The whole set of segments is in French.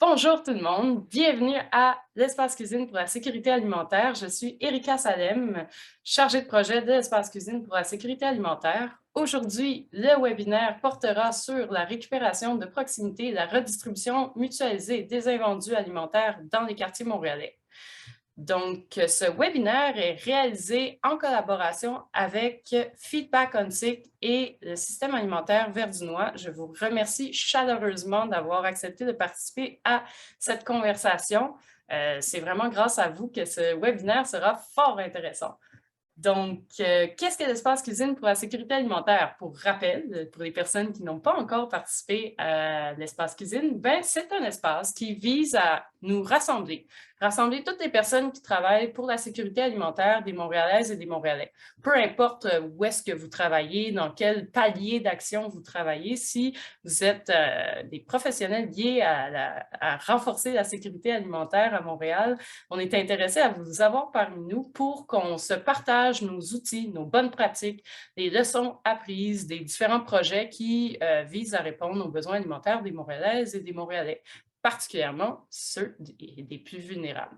Bonjour tout le monde, bienvenue à l'Espace Cuisine pour la sécurité alimentaire. Je suis Erika Salem, chargée de projet de l'Espace Cuisine pour la sécurité alimentaire. Aujourd'hui, le webinaire portera sur la récupération de proximité et la redistribution mutualisée des invendus alimentaires dans les quartiers montréalais. Donc, ce webinaire est réalisé en collaboration avec Feedback on Sick et le système alimentaire Verdinois. Je vous remercie chaleureusement d'avoir accepté de participer à cette conversation. C'est vraiment grâce à vous que ce webinaire sera fort intéressant. Donc, qu'est-ce que l'espace cuisine pour la sécurité alimentaire? Pour rappel, pour les personnes qui n'ont pas encore participé à l'espace cuisine, ben, c'est un espace qui vise à nous rassembler toutes les personnes qui travaillent pour la sécurité alimentaire des Montréalaises et des Montréalais. Peu importe où est-ce que vous travaillez, dans quel palier d'action vous travaillez, si vous êtes des professionnels liés à renforcer la sécurité alimentaire à Montréal, on est intéressé à vous avoir parmi nous pour qu'on se partage nos outils, nos bonnes pratiques, les leçons apprises des différents projets qui visent à répondre aux besoins alimentaires des Montréalaises et des Montréalais, particulièrement ceux des plus vulnérables.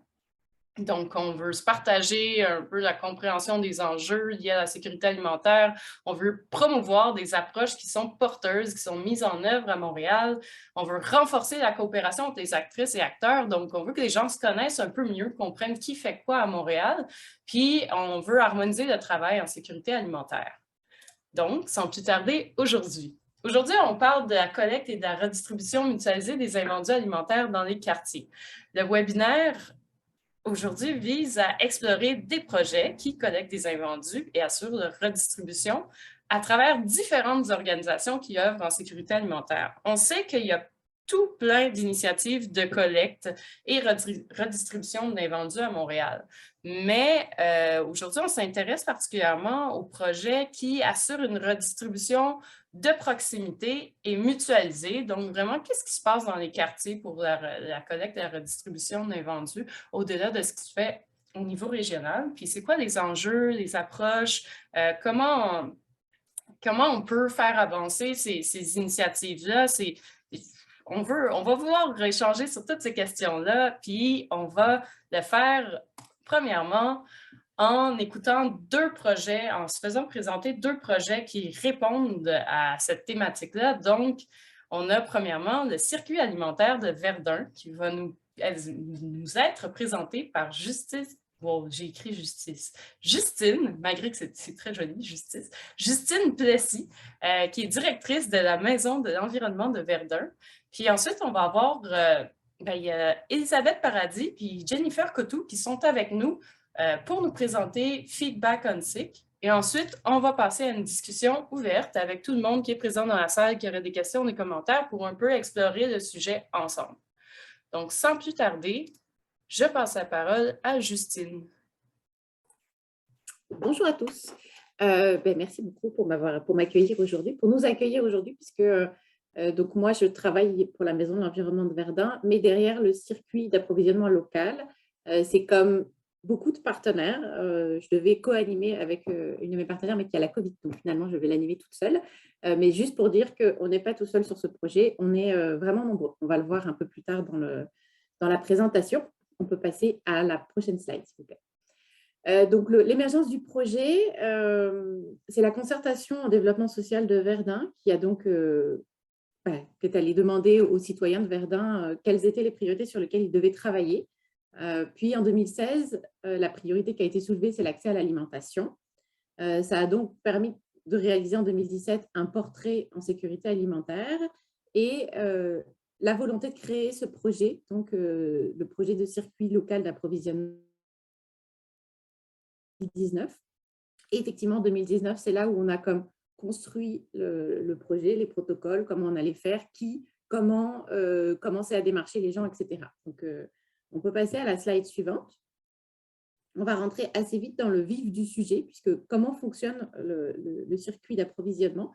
Donc, on veut se partager un peu la compréhension des enjeux liés à la sécurité alimentaire. On veut promouvoir des approches qui sont porteuses, qui sont mises en œuvre à Montréal. On veut renforcer la coopération entre les actrices et acteurs. Donc, on veut que les gens se connaissent un peu mieux, comprennent qui fait quoi à Montréal. Puis, on veut harmoniser le travail en sécurité alimentaire. Donc, sans plus tarder, aujourd'hui. Aujourd'hui, on parle de la collecte et de la redistribution mutualisée des invendus alimentaires dans les quartiers. Le webinaire aujourd'hui vise à explorer des projets qui collectent des invendus et assurent leur redistribution à travers différentes organisations qui œuvrent en sécurité alimentaire. On sait qu'il y a tout plein d'initiatives de collecte et redistribution d'invendus à Montréal. Mais aujourd'hui, on s'intéresse particulièrement aux projets qui assurent une redistribution de proximité et mutualisée. Donc, vraiment, qu'est-ce qui se passe dans les quartiers pour la collecte et la redistribution d'invendus au-delà de ce qui se fait au niveau régional? Puis, c'est quoi les enjeux, les approches? Comment on peut faire avancer ces initiatives-là? On va vouloir échanger sur toutes ces questions-là, puis on va le faire premièrement en écoutant deux projets, en se faisant présenter deux projets qui répondent à cette thématique-là. Donc, on a premièrement le circuit alimentaire de Verdun qui va nous être présenté par Justice. Bon, j'ai écrit Justice. Justine, malgré que c'est très joli, Justice. Justine Plessis, qui est directrice de la Maison de l'environnement de Verdun. Puis ensuite, on va avoir il y a Elisabeth Paradis puis Jennifer Cotou qui sont avec nous pour nous présenter Feedback on Sick. Et ensuite, on va passer à une discussion ouverte avec tout le monde qui est présent dans la salle, qui aurait des questions, des commentaires pour un peu explorer le sujet ensemble. Donc, sans plus tarder, je passe la parole à Justine. Bonjour à tous. Merci beaucoup pour m'accueillir aujourd'hui, pour nous accueillir aujourd'hui, puisque donc moi, je travaille pour la Maison de l'environnement de Verdun, mais derrière le circuit d'approvisionnement local, c'est comme beaucoup de partenaires. Je devais co-animer avec une de mes partenaires, mais qui a la Covid, donc finalement, je vais l'animer toute seule. Mais juste pour dire qu'on n'est pas tout seul sur ce projet, on est vraiment nombreux. On va le voir un peu plus tard dans la présentation. On peut passer à la prochaine slide, s'il vous plaît. Donc, l'émergence du projet, c'est la concertation en développement social de Verdun qui est allée demander aux citoyens de Verdun quelles étaient les priorités sur lesquelles ils devaient travailler. Puis, en 2016, la priorité qui a été soulevée, c'est l'accès à l'alimentation. Ça a donc permis de réaliser en 2017 un portrait en sécurité alimentaire et la volonté de créer ce projet, donc le projet de circuit local d'approvisionnement 2019. Et effectivement, en 2019, c'est là où on a comme construit le projet, les protocoles, comment on allait faire, comment commencer à démarcher les gens, etc. Donc, on peut passer à la slide suivante. On va rentrer assez vite dans le vif du sujet, puisque comment fonctionne le circuit d'approvisionnement.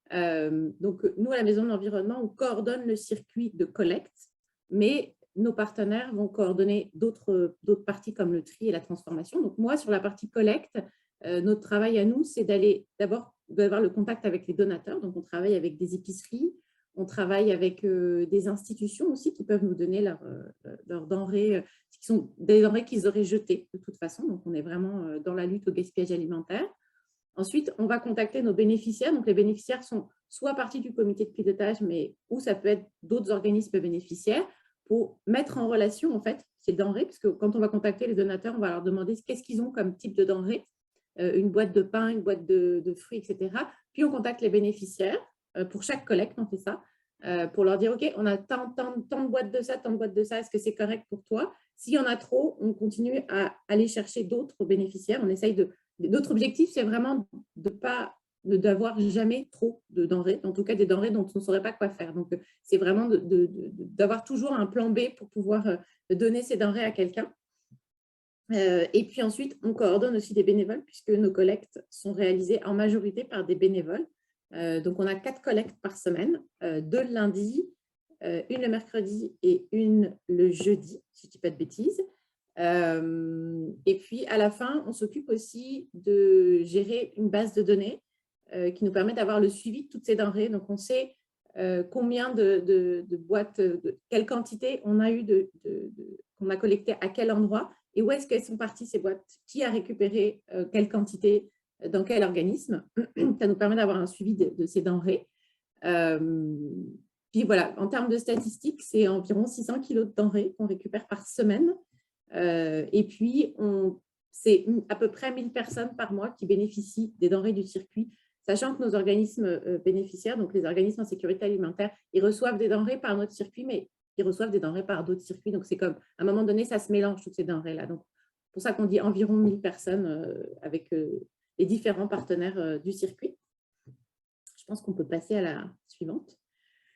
Donc, nous, à la Maison de l'Environnement, on coordonne le circuit de collecte, mais nos partenaires vont coordonner d'autres parties comme le tri et la transformation. Donc, moi, sur la partie collecte, notre travail à nous, c'est d'avoir le contact avec les donateurs. Donc, on travaille avec des épiceries, On travaille avec des institutions aussi qui peuvent nous donner leurs denrées, qui sont des denrées qu'ils auraient jetées de toute façon. Donc, on est vraiment dans la lutte au gaspillage alimentaire. Ensuite, on va contacter nos bénéficiaires. Donc, les bénéficiaires sont soit partie du comité de pilotage, ou ça peut être d'autres organismes bénéficiaires pour mettre en relation, en fait, ces denrées, parce que quand on va contacter les donateurs, on va leur demander qu'est-ce qu'ils ont comme type de denrées, une boîte de pain, une boîte de fruits, etc. Puis, on contacte les bénéficiaires. Pour chaque collecte, on fait ça, pour leur dire, OK, on a tant de boîtes de ça, tant de boîtes de ça, est-ce que c'est correct pour toi? S'il y en a trop, on continue à aller chercher d'autres bénéficiaires. On essaye Notre objectif, c'est vraiment d'avoir jamais trop de denrées, en tout cas des denrées dont on ne saurait pas quoi faire. Donc, c'est vraiment d'avoir toujours un plan B pour pouvoir donner ces denrées à quelqu'un. Et puis ensuite, on coordonne aussi des bénévoles puisque nos collectes sont réalisées en majorité par des bénévoles. Donc, on a 4 collectes par semaine, 2 le lundi, une le mercredi et une le jeudi, si je ne dis pas de bêtises. Et puis, à la fin, on s'occupe aussi de gérer une base de données qui nous permet d'avoir le suivi de toutes ces denrées. Donc, on sait combien de boîtes, quelle quantité on a eu qu'on a collecté à quel endroit et où est-ce qu'elles sont parties ces boîtes, qui a récupéré quelle quantité dans quel organisme. Ça nous permet d'avoir un suivi de ces denrées. Puis voilà, en termes de statistiques, c'est environ 600 kilos de denrées qu'on récupère par semaine. Et puis, c'est à peu près 1000 personnes par mois qui bénéficient des denrées du circuit, sachant que nos organismes bénéficiaires, donc les organismes en sécurité alimentaire, ils reçoivent des denrées par notre circuit, mais ils reçoivent des denrées par d'autres circuits. Donc, c'est comme, à un moment donné, ça se mélange, toutes ces denrées-là. Donc, c'est pour ça qu'on dit environ 1000 personnes avec les différents partenaires du circuit. Je pense qu'on peut passer à la suivante.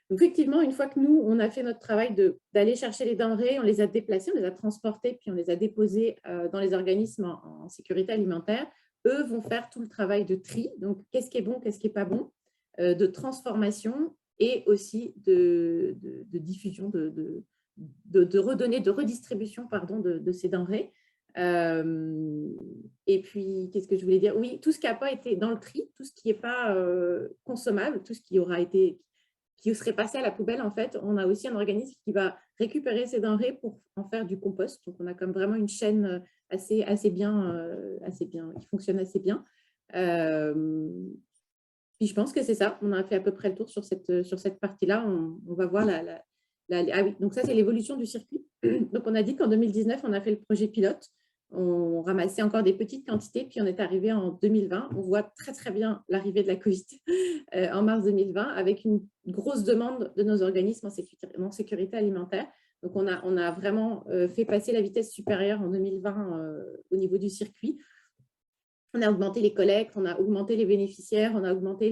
Donc, effectivement, une fois que nous, on a fait notre travail d'aller chercher les denrées, on les a déplacées, on les a transportées, puis on les a déposées dans les organismes en sécurité alimentaire, eux vont faire tout le travail de tri. Donc, qu'est-ce qui est bon, qu'est-ce qui n'est pas bon, de transformation et aussi de diffusion, de redonner, de redistribution pardon, de ces denrées. Et puis, qu'est-ce que je voulais dire? Oui, tout ce qui n'a pas été dans le tri, tout ce qui n'est pas consommable, tout ce qui aura été, qui serait passé à la poubelle, en fait, on a aussi un organisme qui va récupérer ces denrées pour en faire du compost. Donc, on a comme vraiment une chaîne assez bien, qui fonctionne assez bien. Puis, je pense que c'est ça. On a fait à peu près le tour sur cette partie-là. On va voir ah oui, donc ça, c'est l'évolution du circuit. Donc, on a dit qu'en 2019, on a fait le projet pilote. On ramassait encore des petites quantités, puis on est arrivé en 2020. On voit très, très bien l'arrivée de la Covid en mars 2020 avec une grosse demande de nos organismes en sécurité alimentaire. Donc, on a vraiment fait passer la vitesse supérieure en 2020 au niveau du circuit. On a augmenté les collectes, on a augmenté les bénéficiaires, on a augmenté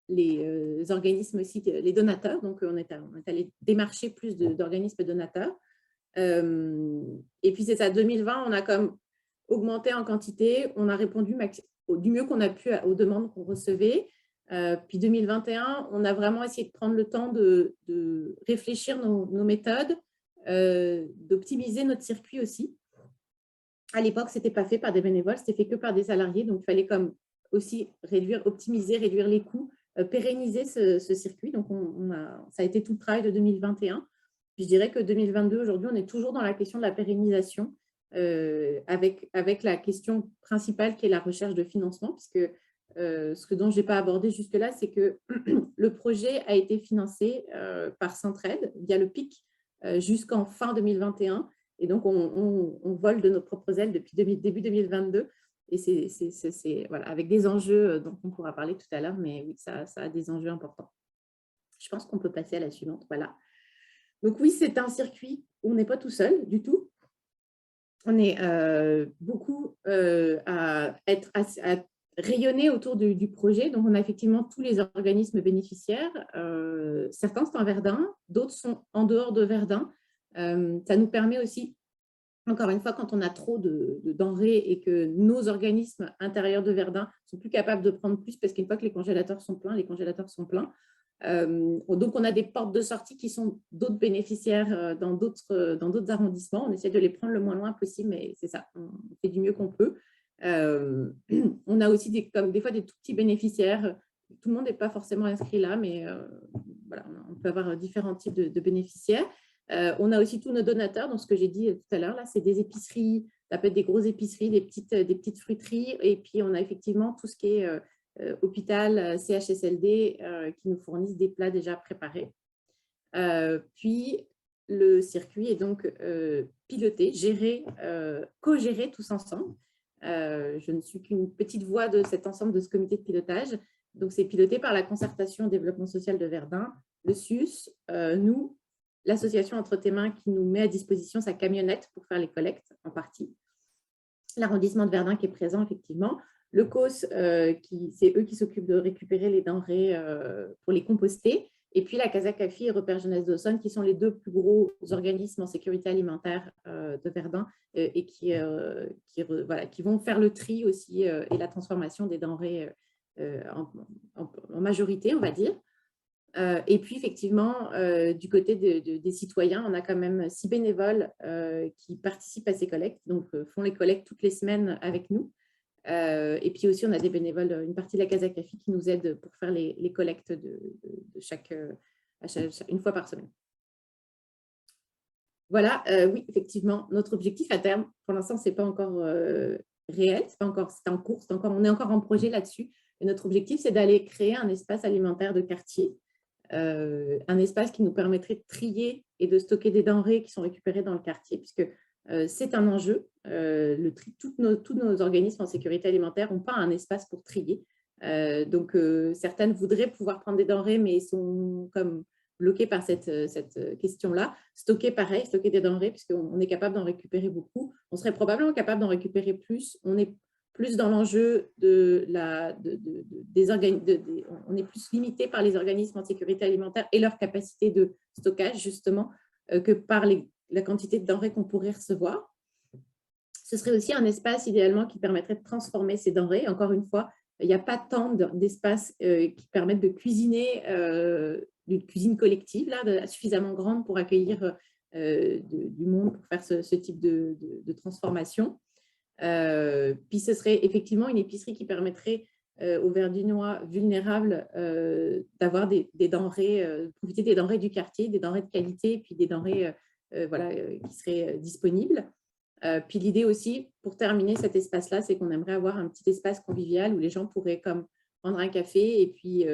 les organismes aussi, les donateurs. Donc, on est allé démarcher plus d'organismes donateurs. Et puis, c'est ça, 2020, on a comme augmenté en quantité. On a répondu du mieux qu'on a pu aux demandes qu'on recevait. Puis 2021, on a vraiment essayé de prendre le temps de réfléchir nos méthodes, d'optimiser notre circuit aussi. À l'époque, ce n'était pas fait par des bénévoles, c'était fait que par des salariés. Donc, il fallait comme aussi optimiser, réduire les coûts, pérenniser ce circuit. Donc, ça a été tout le travail de 2021. Puis, je dirais que 2022, aujourd'hui, on est toujours dans la question de la pérennisation avec la question principale qui est la recherche de financement, puisque ce dont je n'ai pas abordé jusque-là, c'est que le projet a été financé par Centraide via le PIC jusqu'en fin 2021. Et donc, on vole de nos propres ailes depuis début 2022. Et c'est voilà, avec des enjeux dont on pourra parler tout à l'heure, mais oui, ça a des enjeux importants. Je pense qu'on peut passer à la suivante. Voilà. Donc oui, c'est un circuit où on n'est pas tout seul du tout. On est beaucoup à rayonner autour du projet. Donc, on a effectivement tous les organismes bénéficiaires. Certains sont à Verdun, d'autres sont en dehors de Verdun. Ça nous permet aussi, encore une fois, quand on a trop de denrées et que nos organismes intérieurs de Verdun sont plus capables de prendre plus, parce qu'une fois que les congélateurs sont pleins, donc, on a des portes de sortie qui sont d'autres bénéficiaires dans d'autres arrondissements. On essaie de les prendre le moins loin possible, mais c'est ça, on fait du mieux qu'on peut. On a aussi des fois des tout petits bénéficiaires. Tout le monde n'est pas forcément inscrit là, mais voilà, on peut avoir différents types de bénéficiaires. On a aussi tous nos donateurs, donc ce que j'ai dit tout à l'heure, là, c'est des épiceries, ça peut être des grosses épiceries, des petites fruiteries, et puis on a effectivement tout ce qui est hôpital, CHSLD, qui nous fournissent des plats déjà préparés. Puis, le circuit est donc piloté, géré, co-géré tous ensemble. Je ne suis qu'une petite voix de cet ensemble de ce comité de pilotage. Donc, c'est piloté par la concertation développement social de Verdun, le SUS, nous, l'association Entre tes mains qui nous met à disposition sa camionnette pour faire les collectes en partie, l'arrondissement de Verdun qui est présent effectivement, le COS, c'est eux qui s'occupent de récupérer les denrées pour les composter, et puis la Casa Café et Repère Jeunesse d'Aussonne, qui sont les deux plus gros organismes en sécurité alimentaire de Verdun et qui vont faire le tri aussi et la transformation des denrées en majorité, on va dire. Et puis, effectivement, du côté des citoyens, on a quand même 6 bénévoles qui participent à ces collectes, donc font les collectes toutes les semaines avec nous. Et puis aussi, on a des bénévoles, une partie de la Casa Café qui nous aide pour faire les collectes une fois par semaine. Voilà, oui, effectivement, notre objectif à terme, pour l'instant, ce n'est pas encore réel, c'est en cours, on est encore en projet là-dessus. Et notre objectif, c'est d'aller créer un espace alimentaire de quartier, un espace qui nous permettrait de trier et de stocker des denrées qui sont récupérées dans le quartier, puisque c'est un enjeu. Tous nos organismes en sécurité alimentaire n'ont pas un espace pour trier. Donc, certaines voudraient pouvoir prendre des denrées, mais sont comme bloquées par cette question-là. Stocker, pareil, stocker des denrées, puisqu'on est capable d'en récupérer beaucoup. On serait probablement capable d'en récupérer plus. On est plus dans l'enjeu on est plus limité par les organismes en sécurité alimentaire et leur capacité de stockage, justement, que par la quantité de denrées qu'on pourrait recevoir. Ce serait aussi un espace, idéalement, qui permettrait de transformer ces denrées. Encore une fois, il n'y a pas tant d'espaces qui permettent de cuisiner, d'une cuisine collective, là, suffisamment grande pour accueillir du monde pour faire ce type de transformation. Puis ce serait effectivement une épicerie qui permettrait aux Verdunois vulnérables d'avoir des denrées, profiter des denrées du quartier, des denrées de qualité, et puis des denrées qui seraient disponibles. Puis l'idée aussi, pour terminer cet espace-là, c'est qu'on aimerait avoir un petit espace convivial où les gens pourraient comme prendre un café et puis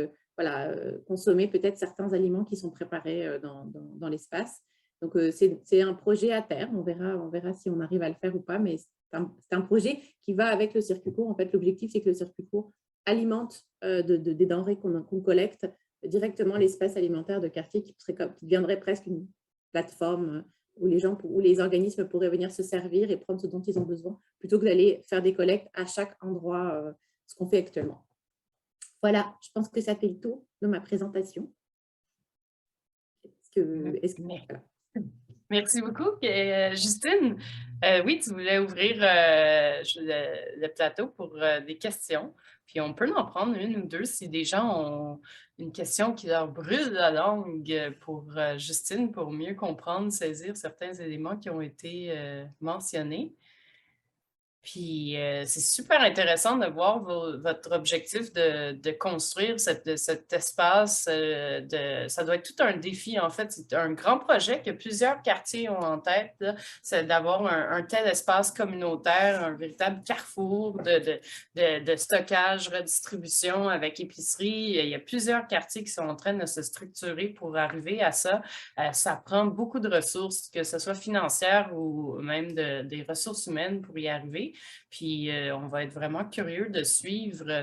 consommer peut-être certains aliments qui sont préparés dans l'espace. Donc, c'est un projet à terme. On verra si on arrive à le faire ou pas, mais c'est un projet qui va avec le circuit court. En fait, l'objectif, c'est que le circuit court alimente des denrées qu'on collecte directement l'espace alimentaire de quartier qui deviendrait presque une plateforme où les organismes pourraient venir se servir et prendre ce dont ils ont besoin, plutôt que d'aller faire des collectes à chaque endroit, ce qu'on fait actuellement. Voilà, je pense que ça fait le tour de ma présentation. Merci beaucoup. Justine, oui, tu voulais ouvrir le plateau pour des questions. Puis on peut en prendre une ou deux si des gens ont une question qui leur brûle la langue pour Justine, pour mieux comprendre, saisir certains éléments qui ont été mentionnés. Puis, c'est super intéressant de voir votre objectif de construire cet espace. Ça doit être tout un défi, en fait. C'est un grand projet que plusieurs quartiers ont en tête. C'est d'avoir un tel espace communautaire, un véritable carrefour de stockage, redistribution avec épicerie. Il y a plusieurs quartiers qui sont en train de se structurer pour arriver à ça. Ça prend beaucoup de ressources, que ce soit financières ou même des ressources humaines pour y arriver. Puis, on va être vraiment curieux de suivre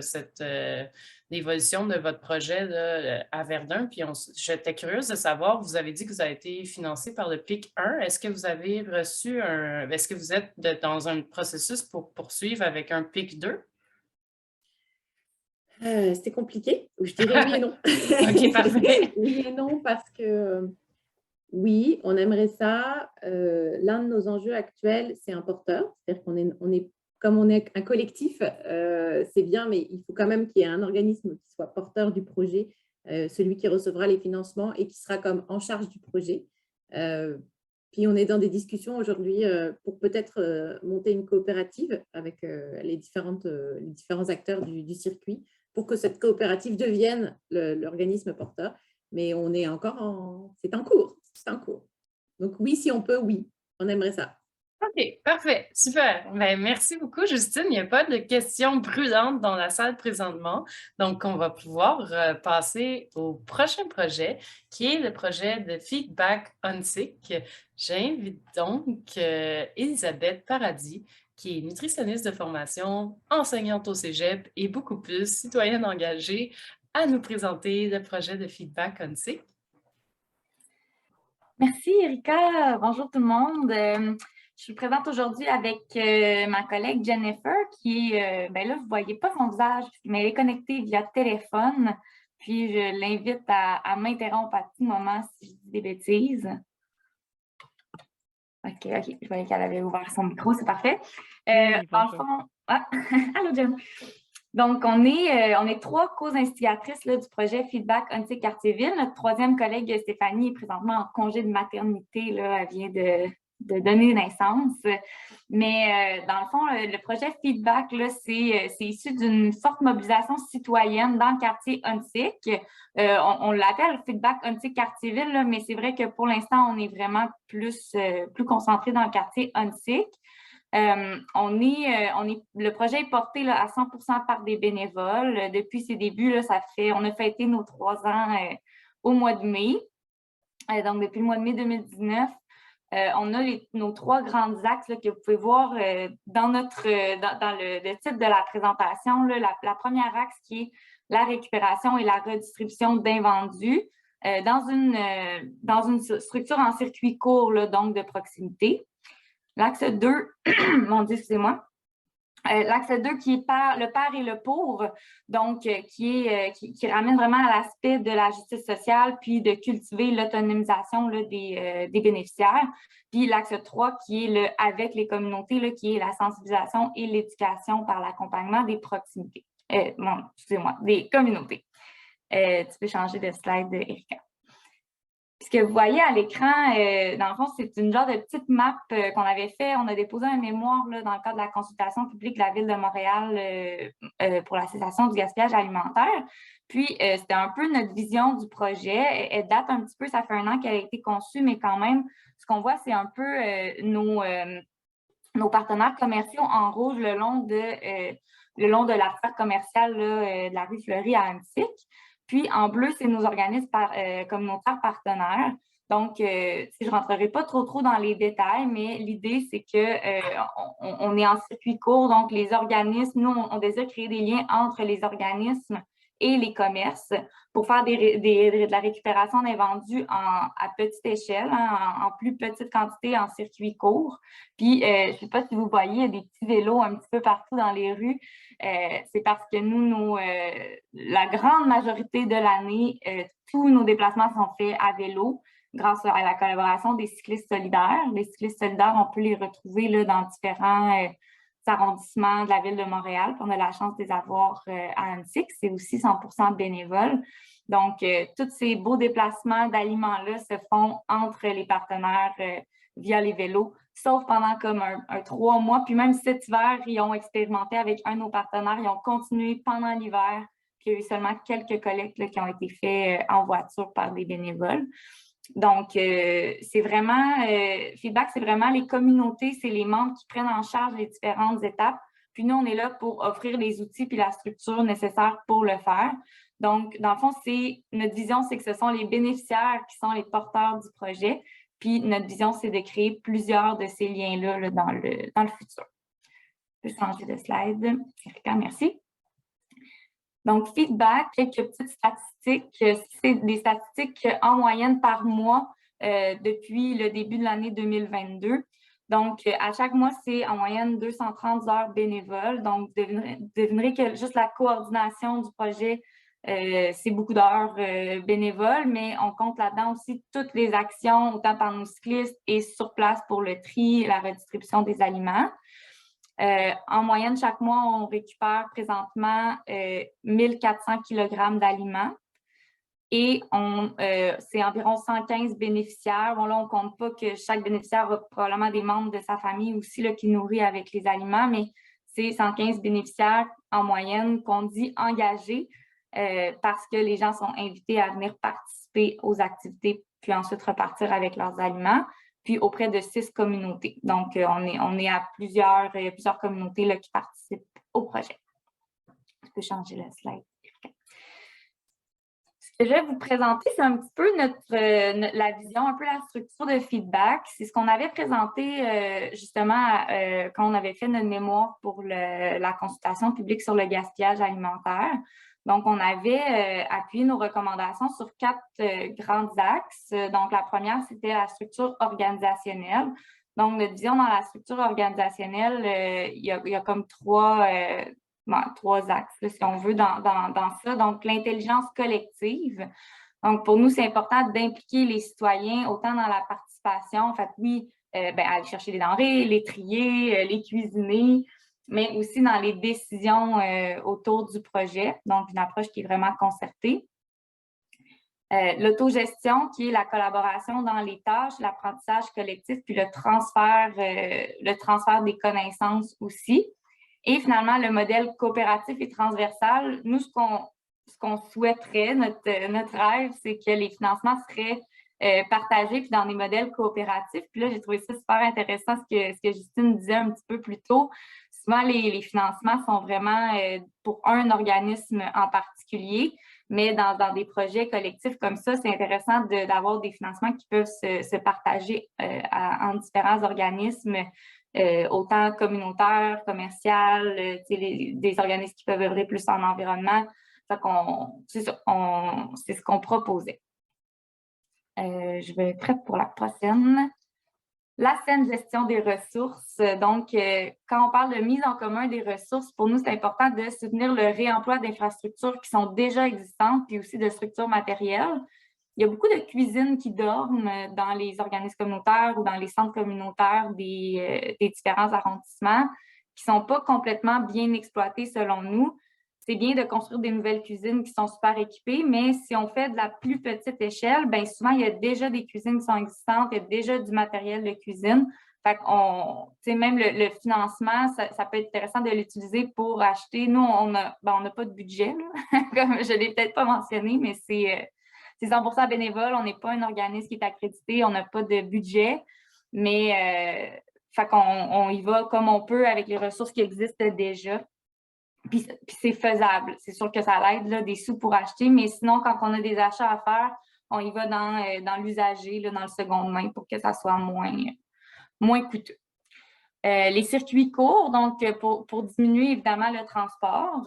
l'évolution de votre projet là, à Verdun. Puis, j'étais curieuse de savoir, vous avez dit que vous avez été financé par le PIC 1. Est-ce que vous avez reçu est-ce que vous êtes dans un processus pour poursuivre avec un PIC 2? C'était compliqué. Je dirais oui et non. OK, parfait. Oui et non, parce que oui, on aimerait ça. L'un de nos enjeux actuels, c'est un porteur. C'est-à-dire comme on est un collectif, c'est bien, mais il faut quand même qu'il y ait un organisme qui soit porteur du projet, celui qui recevra les financements et qui sera comme en charge du projet. Puis on est dans des discussions aujourd'hui pour peut-être monter une coopérative avec les différents acteurs du circuit pour que cette coopérative devienne l'organisme porteur. mais on est encore c'est en cours, c'est en cours. Donc oui, si on peut, oui, on aimerait ça. OK, parfait, super. Ben, merci beaucoup, Justine. Il n'y a pas de questions brûlantes dans la salle présentement. Donc, on va pouvoir passer au prochain projet, qui est le projet de Feedback on Sick. J'invite donc Elisabeth Paradis, qui est nutritionniste de formation, enseignante au Cégep et beaucoup plus, citoyenne engagée, à nous présenter le projet de Feedback on Sick. Merci, Erika. Bonjour tout le monde. Je suis présente aujourd'hui avec ma collègue Jennifer, qui est, ben là, vous ne voyez pas son visage, mais elle est connectée via téléphone. Puis, je l'invite à m'interrompre à tout moment si je dis des bêtises. OK, je voyais qu'elle avait ouvert son micro, c'est parfait. Dans le fond... Ah, allô, Jen. Donc, on est 3 co-instigatrices du projet Feedback on Sick Cartierville. Notre 3e collègue, Stéphanie, est présentement en congé de maternité. Là, elle vient de donner naissance. Mais dans le fond, le projet Feedback, c'est issu d'une forte mobilisation citoyenne dans le quartier on Sick. On l'appelle Feedback on Sick Cartierville, là, mais c'est vrai que pour l'instant, on est vraiment plus concentré dans le quartier on Sick. Le projet est porté là, à 100% par des bénévoles. Depuis ses débuts, là, on a fêté nos 3 ans au mois de mai. Donc, depuis le mois de mai 2019, on a nos 3 grands axes là, que vous pouvez voir dans le titre de la présentation. Là, la première axe qui est la récupération et la redistribution d'invendus dans une structure en circuit court, là, donc de proximité. L'axe 2, mon Dieu, excusez-moi. L'axe 2 qui est le père et le pauvre, donc qui ramène vraiment à l'aspect de la justice sociale, puis de cultiver l'autonomisation des bénéficiaires. Puis l'axe 3 qui est le avec les communautés, là, qui est la sensibilisation et l'éducation par l'accompagnement des proximités. Des communautés. Tu peux changer de slide, Erika. Ce que vous voyez à l'écran, dans le fond, c'est une genre de petite map qu'on avait fait. On a déposé un mémoire là, dans le cadre de la consultation publique de la Ville de Montréal pour la cessation du gaspillage alimentaire. Puis, c'était un peu notre vision du projet. Elle date un petit peu, ça fait 1 an qu'elle a été conçue, mais quand même, ce qu'on voit, c'est un peu nos partenaires commerciaux en rouge le long de l'artère commerciale là, de la rue Fleury à Annecy. Puis, en bleu, c'est nos organismes communautaires partenaires. Donc, je ne rentrerai pas trop dans les détails, mais l'idée, c'est qu'on est en circuit court. Donc, les organismes, nous, on désire créer des liens entre les organismes et les commerces pour faire de la récupération d'invendus à petite échelle, hein, en plus petite quantité, en circuit court. Puis, je ne sais pas si vous voyez, il y a des petits vélos un petit peu partout dans les rues. C'est parce que nous, la grande majorité de l'année, tous nos déplacements sont faits à vélo grâce à la collaboration des cyclistes solidaires. Les cyclistes solidaires, on peut les retrouver là, dans différents arrondissements de la Ville de Montréal. On a la chance de les avoir à Annecy. C'est aussi 100% bénévole. Donc, tous ces beaux déplacements d'aliments-là se font entre les partenaires via les vélos, sauf pendant comme un 3 mois. Puis même cet hiver, ils ont expérimenté avec un de nos partenaires. Ils ont continué pendant l'hiver. Puis il y a eu seulement quelques collectes là, qui ont été faites en voiture par des bénévoles. Donc, c'est vraiment, Feedback, c'est vraiment les communautés, c'est les membres qui prennent en charge les différentes étapes. Puis nous, on est là pour offrir les outils puis la structure nécessaire pour le faire. Donc, dans le fond, notre vision, c'est que ce sont les bénéficiaires qui sont les porteurs du projet. Puis notre vision, c'est de créer plusieurs de ces liens-là là, dans le futur. Je peux changer de slide. Merci. Donc, Feedback, quelques petites statistiques. C'est des statistiques en moyenne par mois depuis le début de l'année 2022. Donc, à chaque mois, c'est en moyenne 230 heures bénévoles. Donc, devinerez que juste la coordination du projet, c'est beaucoup d'heures bénévoles, mais on compte là-dedans aussi toutes les actions, autant par nos cyclistes et sur place pour le tri, la redistribution des aliments. En moyenne, chaque mois, on récupère présentement 1400 kg d'aliments et c'est environ 115 bénéficiaires. Bon, là, on ne compte pas que chaque bénéficiaire a probablement des membres de sa famille aussi là, qui nourrit avec les aliments, mais c'est 115 bénéficiaires en moyenne qu'on dit engagés parce que les gens sont invités à venir participer participer aux activités, puis ensuite repartir avec leurs aliments, puis auprès de 6 communautés. Donc, on est à plusieurs communautés là, qui participent au projet. Je peux changer le slide. Ce que je vais vous présenter, c'est un petit peu la vision, un peu la structure de feedback. C'est ce qu'on avait présenté justement quand on avait fait notre mémoire pour la consultation publique sur le gaspillage alimentaire. Donc, on avait appuyé nos recommandations sur 4 grands axes. Donc, la première, c'était la structure organisationnelle. Donc, notre vision dans la structure organisationnelle, il y a comme 3 axes, là, si on veut, dans ça. Donc, l'intelligence collective. Donc, pour nous, c'est important d'impliquer les citoyens autant dans la participation. En fait, oui, aller chercher les denrées, les trier, les cuisiner, mais aussi dans les décisions autour du projet. Donc, une approche qui est vraiment concertée. L'autogestion, qui est la collaboration dans les tâches, l'apprentissage collectif, puis le transfert des connaissances aussi. Et finalement, le modèle coopératif et transversal, nous, ce qu'on souhaiterait, notre rêve, c'est que les financements seraient partagés puis dans des modèles coopératifs. Puis là, j'ai trouvé ça super intéressant, ce que Justine disait un petit peu plus tôt. Souvent, les financements sont vraiment pour un organisme en particulier, mais dans des projets collectifs comme ça, c'est intéressant d'avoir des financements qui peuvent se partager en différents organismes, autant communautaires, commerciales, des organismes qui peuvent œuvrer plus en environnement. C'est ce qu'on proposait. Je vais être prête pour la prochaine. La saine gestion des ressources. Donc, quand on parle de mise en commun des ressources, pour nous, c'est important de soutenir le réemploi d'infrastructures qui sont déjà existantes, puis aussi de structures matérielles. Il y a beaucoup de cuisines qui dorment dans les organismes communautaires ou dans les centres communautaires des différents arrondissements qui ne sont pas complètement bien exploitées selon nous. C'est bien de construire des nouvelles cuisines qui sont super équipées, mais si on fait de la plus petite échelle, bien souvent, il y a déjà des cuisines qui sont existantes, il y a déjà du matériel de cuisine. Fait même le financement, ça peut être intéressant de l'utiliser pour acheter. Nous, on n'a pas de budget, là. Comme je ne l'ai peut-être pas mentionné, mais c'est 100% bénévole. On n'est pas un organisme qui est accrédité, on n'a pas de budget, mais on y va comme on peut avec les ressources qui existent déjà. Puis c'est faisable. C'est sûr que ça l'aide, des sous pour acheter, mais sinon, quand on a des achats à faire, on y va dans l'usager, dans le seconde main pour que ça soit moins coûteux. Les circuits courts, donc pour diminuer évidemment le transport.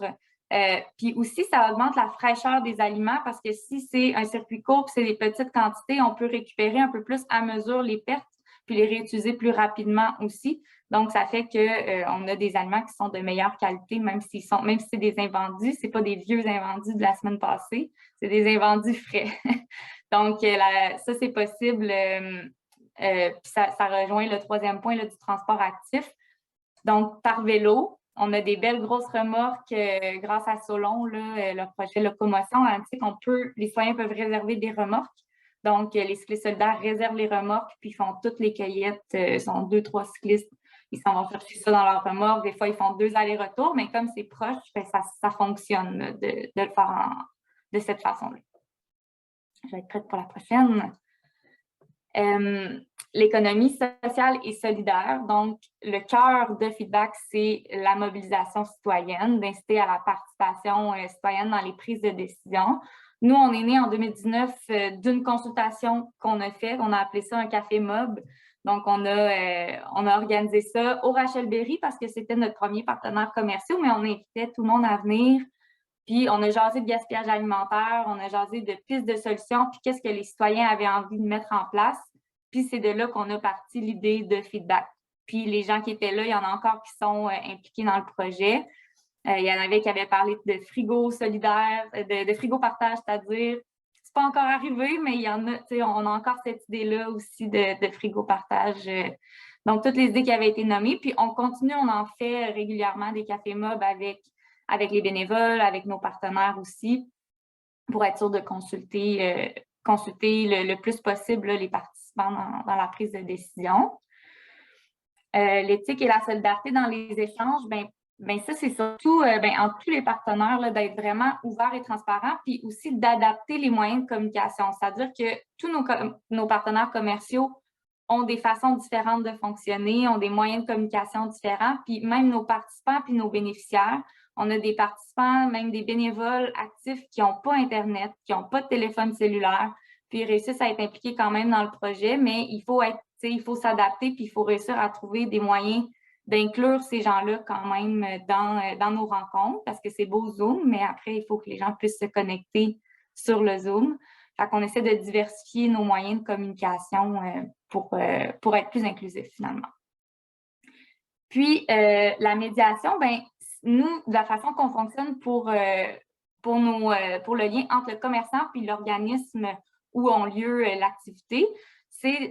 Puis aussi, ça augmente la fraîcheur des aliments parce que si c'est un circuit court et c'est des petites quantités, on peut récupérer un peu plus à mesure les pertes puis les réutiliser plus rapidement aussi. Donc, ça fait qu'on a des aliments qui sont de meilleure qualité, même si c'est des invendus, ce n'est pas des vieux invendus de la semaine passée, c'est des invendus frais. Donc, ça, c'est possible. Puis ça rejoint le 3e point là, du transport actif. Donc, par vélo, on a des belles grosses remorques grâce à Solon, leur projet Locomotion. Les citoyens peuvent réserver des remorques. Donc, les cyclistes solidaires réservent les remorques, puis ils font toutes les cueillettes. Ils sont 2-3 cyclistes. Ils s'en vont chercher ça dans leur remorque. Des fois, ils font 2 allers-retours, mais comme c'est proche, ça fonctionne de le faire de cette façon-là. Je vais être prête pour la prochaine. L'économie sociale et solidaire. Donc, le cœur de feedback, c'est la mobilisation citoyenne, d'inciter à la participation citoyenne dans les prises de décision. Nous, on est né en 2019 d'une consultation qu'on a faite. On a appelé ça un café mob. Donc, on a organisé ça au Rachel Berry parce que c'était notre premier partenaire commercial, mais on invitait tout le monde à venir. Puis, on a jasé de gaspillage alimentaire, on a jasé de pistes de solutions, puis qu'est-ce que les citoyens avaient envie de mettre en place. Puis, c'est de là qu'on a parti l'idée de feedback. Puis, les gens qui étaient là, il y en a encore qui sont impliqués dans le projet. Il y en avait qui avaient parlé de frigo solidaire, de frigo partage, c'est-à-dire, c'est pas encore arrivé, mais il y en a, on a encore cette idée-là aussi de frigo partage. Donc, toutes les idées qui avaient été nommées. Puis, on continue, on en fait régulièrement des cafés mob avec les bénévoles, avec nos partenaires aussi, pour être sûr de consulter le plus possible les participants dans la prise de décision. L'éthique et la solidarité dans les échanges, bien, Bien, ça, c'est surtout entre tous les partenaires là, d'être vraiment ouverts et transparents, puis aussi d'adapter les moyens de communication. C'est-à-dire que tous nos partenaires commerciaux ont des façons différentes de fonctionner, ont des moyens de communication différents, puis même nos participants puis nos bénéficiaires. On a des participants, même des bénévoles actifs qui n'ont pas Internet, qui n'ont pas de téléphone cellulaire, puis ils réussissent à être impliqués quand même dans le projet, mais il faut s'adapter, puis il faut réussir à trouver des moyens d'inclure ces gens-là quand même dans nos rencontres, parce que c'est beau Zoom, mais après, il faut que les gens puissent se connecter sur le Zoom. Fait qu'on essaie de diversifier nos moyens de communication pour être plus inclusif finalement. Puis, la médiation, ben nous, de la façon qu'on fonctionne pour le lien entre le commerçant puis l'organisme où ont lieu l'activité, c'est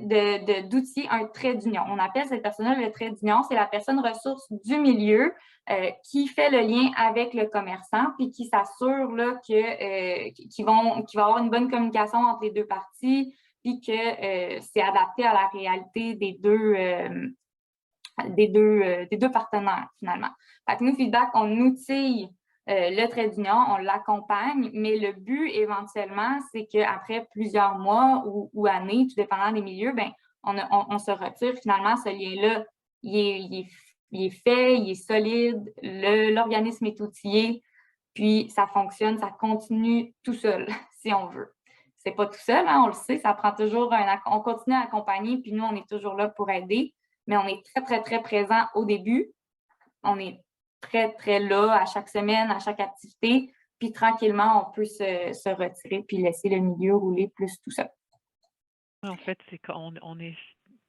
d'outiller un trait d'union. On appelle cette personne-là le trait d'union. C'est la personne ressource du milieu qui fait le lien avec le commerçant puis qui s'assure qu'il va avoir une bonne communication entre les deux parties puis que c'est adapté à la réalité des deux partenaires, finalement. Fait que nous, Feedback, on outille le trait d'union, on l'accompagne, mais le but, éventuellement, c'est qu'après plusieurs mois ou années, tout dépendant des milieux, ben, on se retire. Finalement, ce lien-là, il est fait, il est solide, l'organisme est outillé, puis ça fonctionne, ça continue tout seul, si on veut. C'est pas tout seul, hein, on le sait, ça prend toujours on continue à accompagner, puis nous, on est toujours là pour aider, mais on est très, très, très présent au début. On est très, très là à chaque semaine, à chaque activité. Puis tranquillement, on peut se retirer puis laisser le milieu rouler plus tout seul. En fait, c'est qu'on est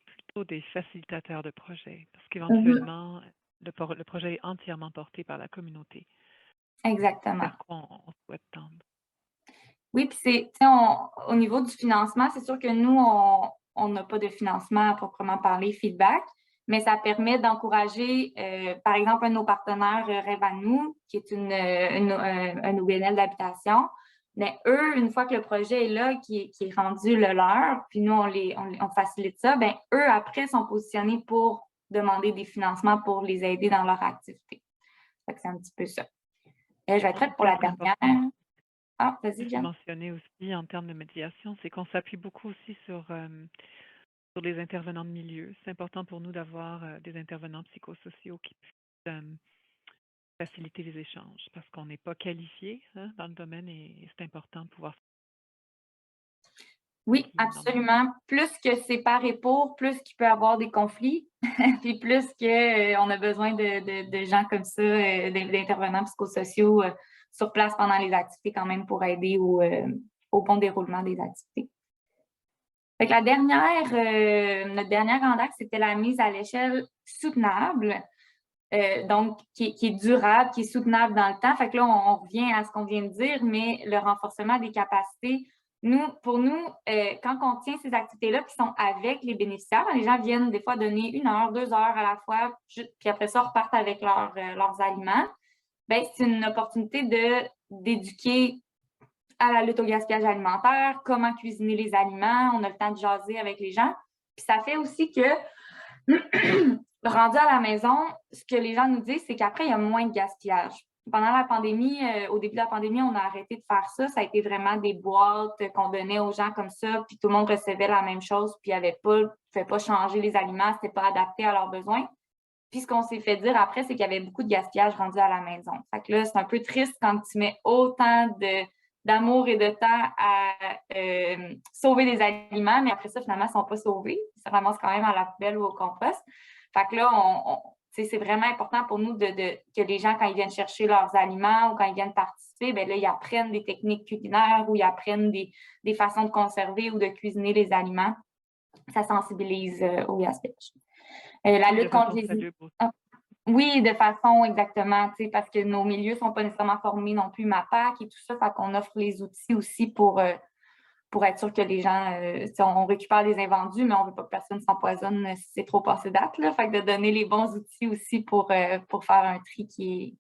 plutôt des facilitateurs de projet parce qu'éventuellement, le projet est entièrement porté par la communauté. Exactement. Vers quoi on souhaite tendre. Oui, puis au niveau du financement, c'est sûr que nous, on n'a pas de financement à proprement parler, Feedback, mais ça permet d'encourager, par exemple, un de nos partenaires, Rêve à nous, qui est un OBNL d'habitation. Mais eux, une fois que le projet est là, qui est rendu le leur, puis nous, on facilite ça, bien, eux, après, sont positionnés pour demander des financements pour les aider dans leur activité. Fait que c'est un petit peu ça. Et je vais être prête pour la dernière. Ah, vas-y, Jeanne. Mentionner aussi en termes de médiation, c'est qu'on s'appuie beaucoup aussi sur les intervenants de milieu. C'est important pour nous d'avoir des intervenants psychosociaux qui puissent faciliter les échanges parce qu'on n'est pas qualifié dans le domaine et c'est important de pouvoir. Oui, absolument. Plus que c'est par et pour, plus qu'il peut y avoir des conflits, puis plus qu'on a besoin de gens comme ça, d'intervenants psychosociaux sur place pendant les activités quand même pour aider au bon déroulement des activités. Fait que notre dernière grande axe, c'était la mise à l'échelle soutenable, donc qui est durable, qui est soutenable dans le temps. Fait que là, on revient à ce qu'on vient de dire, mais le renforcement des capacités. Pour nous, quand on tient ces activités-là qui sont avec les bénéficiaires, les gens viennent des fois donner 1 heure, 2 heures à la fois, puis après ça, repartent avec leurs aliments. Bien, c'est une opportunité d'éduquer à la lutte au gaspillage alimentaire, comment cuisiner les aliments, on a le temps de jaser avec les gens. Puis ça fait aussi que, rendu à la maison, ce que les gens nous disent, c'est qu'après, il y a moins de gaspillage. Pendant la pandémie, au début de la pandémie, on a arrêté de faire ça. Ça a été vraiment des boîtes qu'on donnait aux gens comme ça, puis tout le monde recevait la même chose, puis il ne pouvait pas changer les aliments, ce n'était pas adapté à leurs besoins. Puis ce qu'on s'est fait dire après, c'est qu'il y avait beaucoup de gaspillage rendu à la maison. Fait que là, c'est un peu triste quand tu mets autant d'amour et de temps à sauver des aliments, mais après ça, finalement, ils ne sont pas sauvés. Ils se ramassent quand même à la poubelle ou au compost. Fait que là, c'est vraiment important pour nous que les gens, quand ils viennent chercher leurs aliments ou quand ils viennent participer, bien là, ils apprennent des techniques culinaires ou ils apprennent des façons de conserver ou de cuisiner les aliments. Ça sensibilise au gaspillage. La lutte contre les... Oui, de façon exactement, parce que nos milieux ne sont pas nécessairement formés non plus, MAPAC et tout ça, fait qu'on offre les outils aussi pour être sûr que les gens, on récupère les invendus, mais on ne veut pas que personne s'empoisonne si c'est trop passé date, là, fait que de donner les bons outils aussi pour faire un tri qui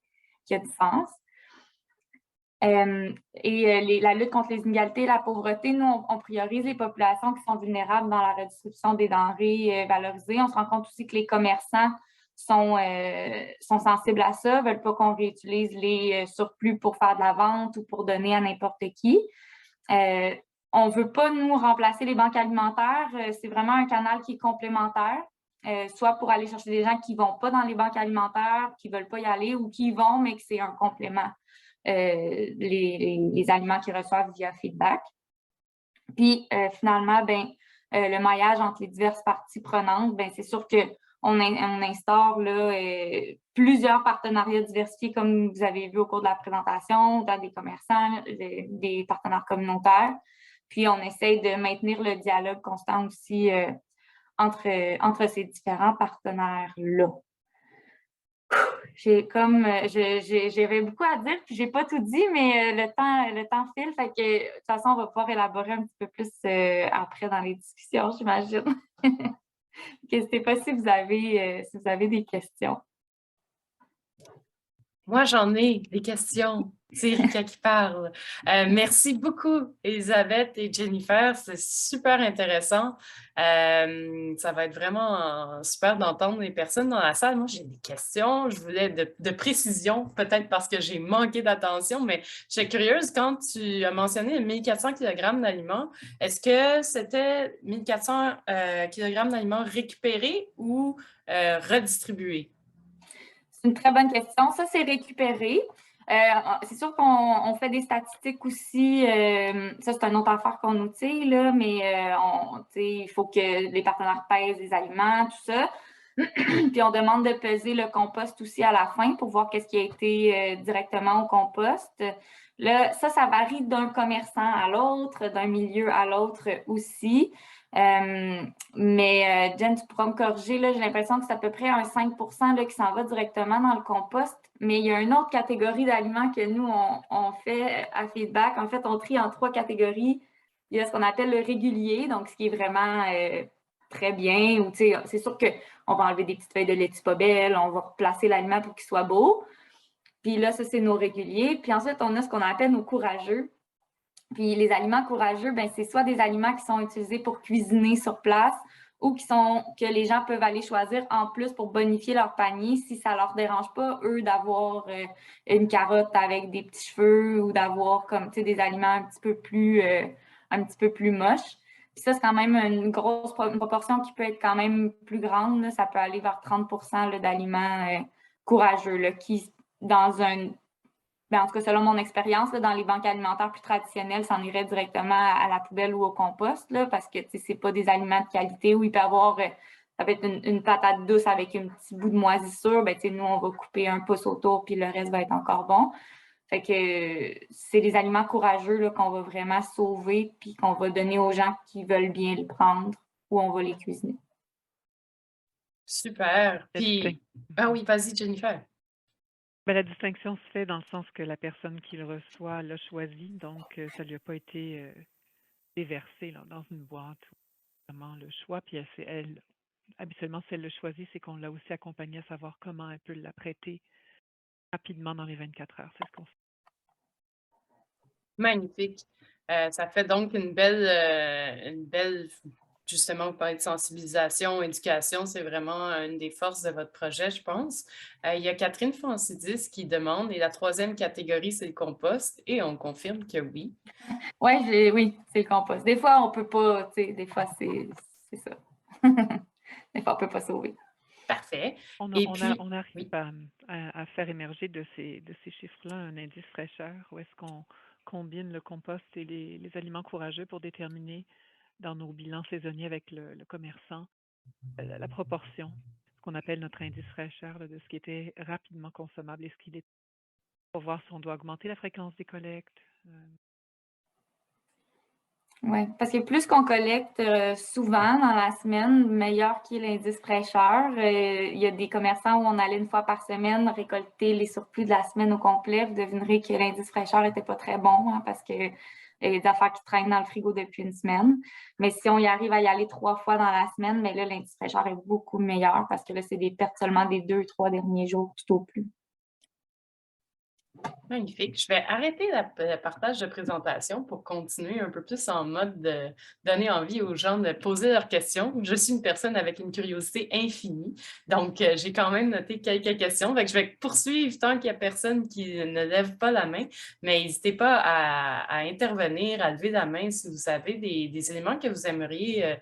a du sens. La lutte contre les inégalités et la pauvreté, nous, on priorise les populations qui sont vulnérables dans la redistribution des denrées valorisées. On se rend compte aussi que les commerçants sont sensibles à ça, ne veulent pas qu'on réutilise les surplus pour faire de la vente ou pour donner à n'importe qui. On ne veut pas, nous, remplacer les banques alimentaires. C'est vraiment un canal qui est complémentaire, soit pour aller chercher des gens qui ne vont pas dans les banques alimentaires, qui ne veulent pas y aller, ou qui y vont, mais que c'est un complément, les aliments qu'ils reçoivent via feedback. Puis, finalement, le maillage entre les diverses parties prenantes, c'est sûr qu'on instaure là, plusieurs partenariats diversifiés, comme vous avez vu au cours de la présentation, dans des commerçants, des partenaires communautaires. Puis, on essaye de maintenir le dialogue constant aussi entre ces différents partenaires-là. J'avais beaucoup à dire, puis j'ai pas tout dit, mais le temps file, fait que de toute façon, on va pouvoir élaborer un petit peu plus après dans les discussions, j'imagine. N'hésitez pas si vous avez des questions. Moi, j'en ai des questions. C'est Erika qui parle. Merci beaucoup, Elisabeth et Jennifer. C'est super intéressant. Ça va être vraiment super d'entendre les personnes dans la salle. Moi, j'ai des questions. Je voulais de précision, peut-être parce que j'ai manqué d'attention, mais je suis curieuse. Quand tu as mentionné 1400 kg d'aliments, est-ce que c'était 1400 kg d'aliments récupérés ou redistribués? C'est une très bonne question. Ça, c'est récupéré. C'est sûr qu'on fait des statistiques aussi. Ça, c'est une autre affaire qu'on outille, là, mais il faut que les partenaires pèsent les aliments, tout ça. Puis on demande de peser le compost aussi à la fin pour voir qu'est-ce qui a été directement au compost. Là, ça varie d'un commerçant à l'autre, d'un milieu à l'autre aussi. Mais Jen, tu pourras me corriger, là, j'ai l'impression que c'est à peu près un 5 là, qui s'en va directement dans le compost. Mais il y a une autre catégorie d'aliments que nous, on fait à Feedback. En fait, on trie en 3 catégories. Il y a ce qu'on appelle le régulier, donc ce qui est vraiment très bien. Ou, c'est sûr qu'on va enlever des petites feuilles de laitue pas belles, on va replacer l'aliment pour qu'il soit beau. Puis là, ça, c'est nos réguliers. Puis ensuite, on a ce qu'on appelle nos courageux. Puis les aliments courageux, c'est soit des aliments qui sont utilisés pour cuisiner sur place ou que les gens peuvent aller choisir en plus pour bonifier leur panier si ça ne leur dérange pas, eux, d'avoir une carotte avec des petits cheveux ou d'avoir comme des aliments un petit peu plus moches. Puis ça, c'est quand même une proportion qui peut être quand même plus grande. Là. Ça peut aller vers 30 d'aliments courageux là, qui, dans un... en tout cas, selon mon expérience, dans les banques alimentaires plus traditionnelles, ça en irait directement à la poubelle ou au compost, là, parce que ce n'est pas des aliments de qualité où il peut y avoir, ça peut être une patate douce avec un petit bout de moisissure. Nous, on va couper un pouce autour, puis le reste va être encore bon. Fait que c'est des aliments courageux qu'on va vraiment sauver, puis qu'on va donner aux gens qui veulent bien les prendre ou on va les cuisiner. Super. Puis... Ah oui, vas-y, Jennifer. La distinction se fait dans le sens que la personne qui le reçoit l'a choisi, donc ça ne lui a pas été déversé là, dans une boîte ou vraiment le choix. Puis habituellement, si elle le choisit, c'est qu'on l'a aussi accompagnée à savoir comment elle peut l'apprêter rapidement dans les 24 heures. C'est ce qu'on fait. Magnifique. Ça fait donc une belle, justement, vous parlez de sensibilisation, éducation, c'est vraiment une des forces de votre projet, je pense. Il y a Catherine Francidis qui demande, et la 3e catégorie, c'est le compost, et on confirme que oui. Oui, c'est le compost. Des fois, on ne peut pas, des fois, c'est ça. Des fois, on ne peut pas sauver. Parfait. On arrive oui. à faire émerger de ces chiffres-là un indice fraîcheur où est-ce qu'on combine le compost et les aliments courageux pour déterminer dans nos bilans saisonniers avec le commerçant la proportion, ce qu'on appelle notre indice fraîcheur de ce qui était rapidement consommable et ce qu'il est pour voir si on doit augmenter la fréquence des collectes. Oui, parce que plus qu'on collecte souvent dans la semaine, meilleur qu'est l'indice fraîcheur. Il y a des commerçants où on allait une fois par semaine récolter les surplus de la semaine au complet. Vous devinerez que l'indice fraîcheur n'était pas très bon parce que y a des affaires qui traînent dans le frigo depuis une semaine. Mais si on y arrive à y aller 3 fois dans la semaine, mais là, l'indice fraîcheur est beaucoup meilleur parce que là, c'est des pertes seulement des 2-3 derniers jours tout au plus. Magnifique. Je vais arrêter le partage de présentation pour continuer un peu plus en mode de donner envie aux gens de poser leurs questions. Je suis une personne avec une curiosité infinie, donc j'ai quand même noté quelques questions. Fait que je vais poursuivre tant qu'il n'y a personne qui ne lève pas la main, mais n'hésitez pas à intervenir, à lever la main si vous avez des éléments que vous aimeriez.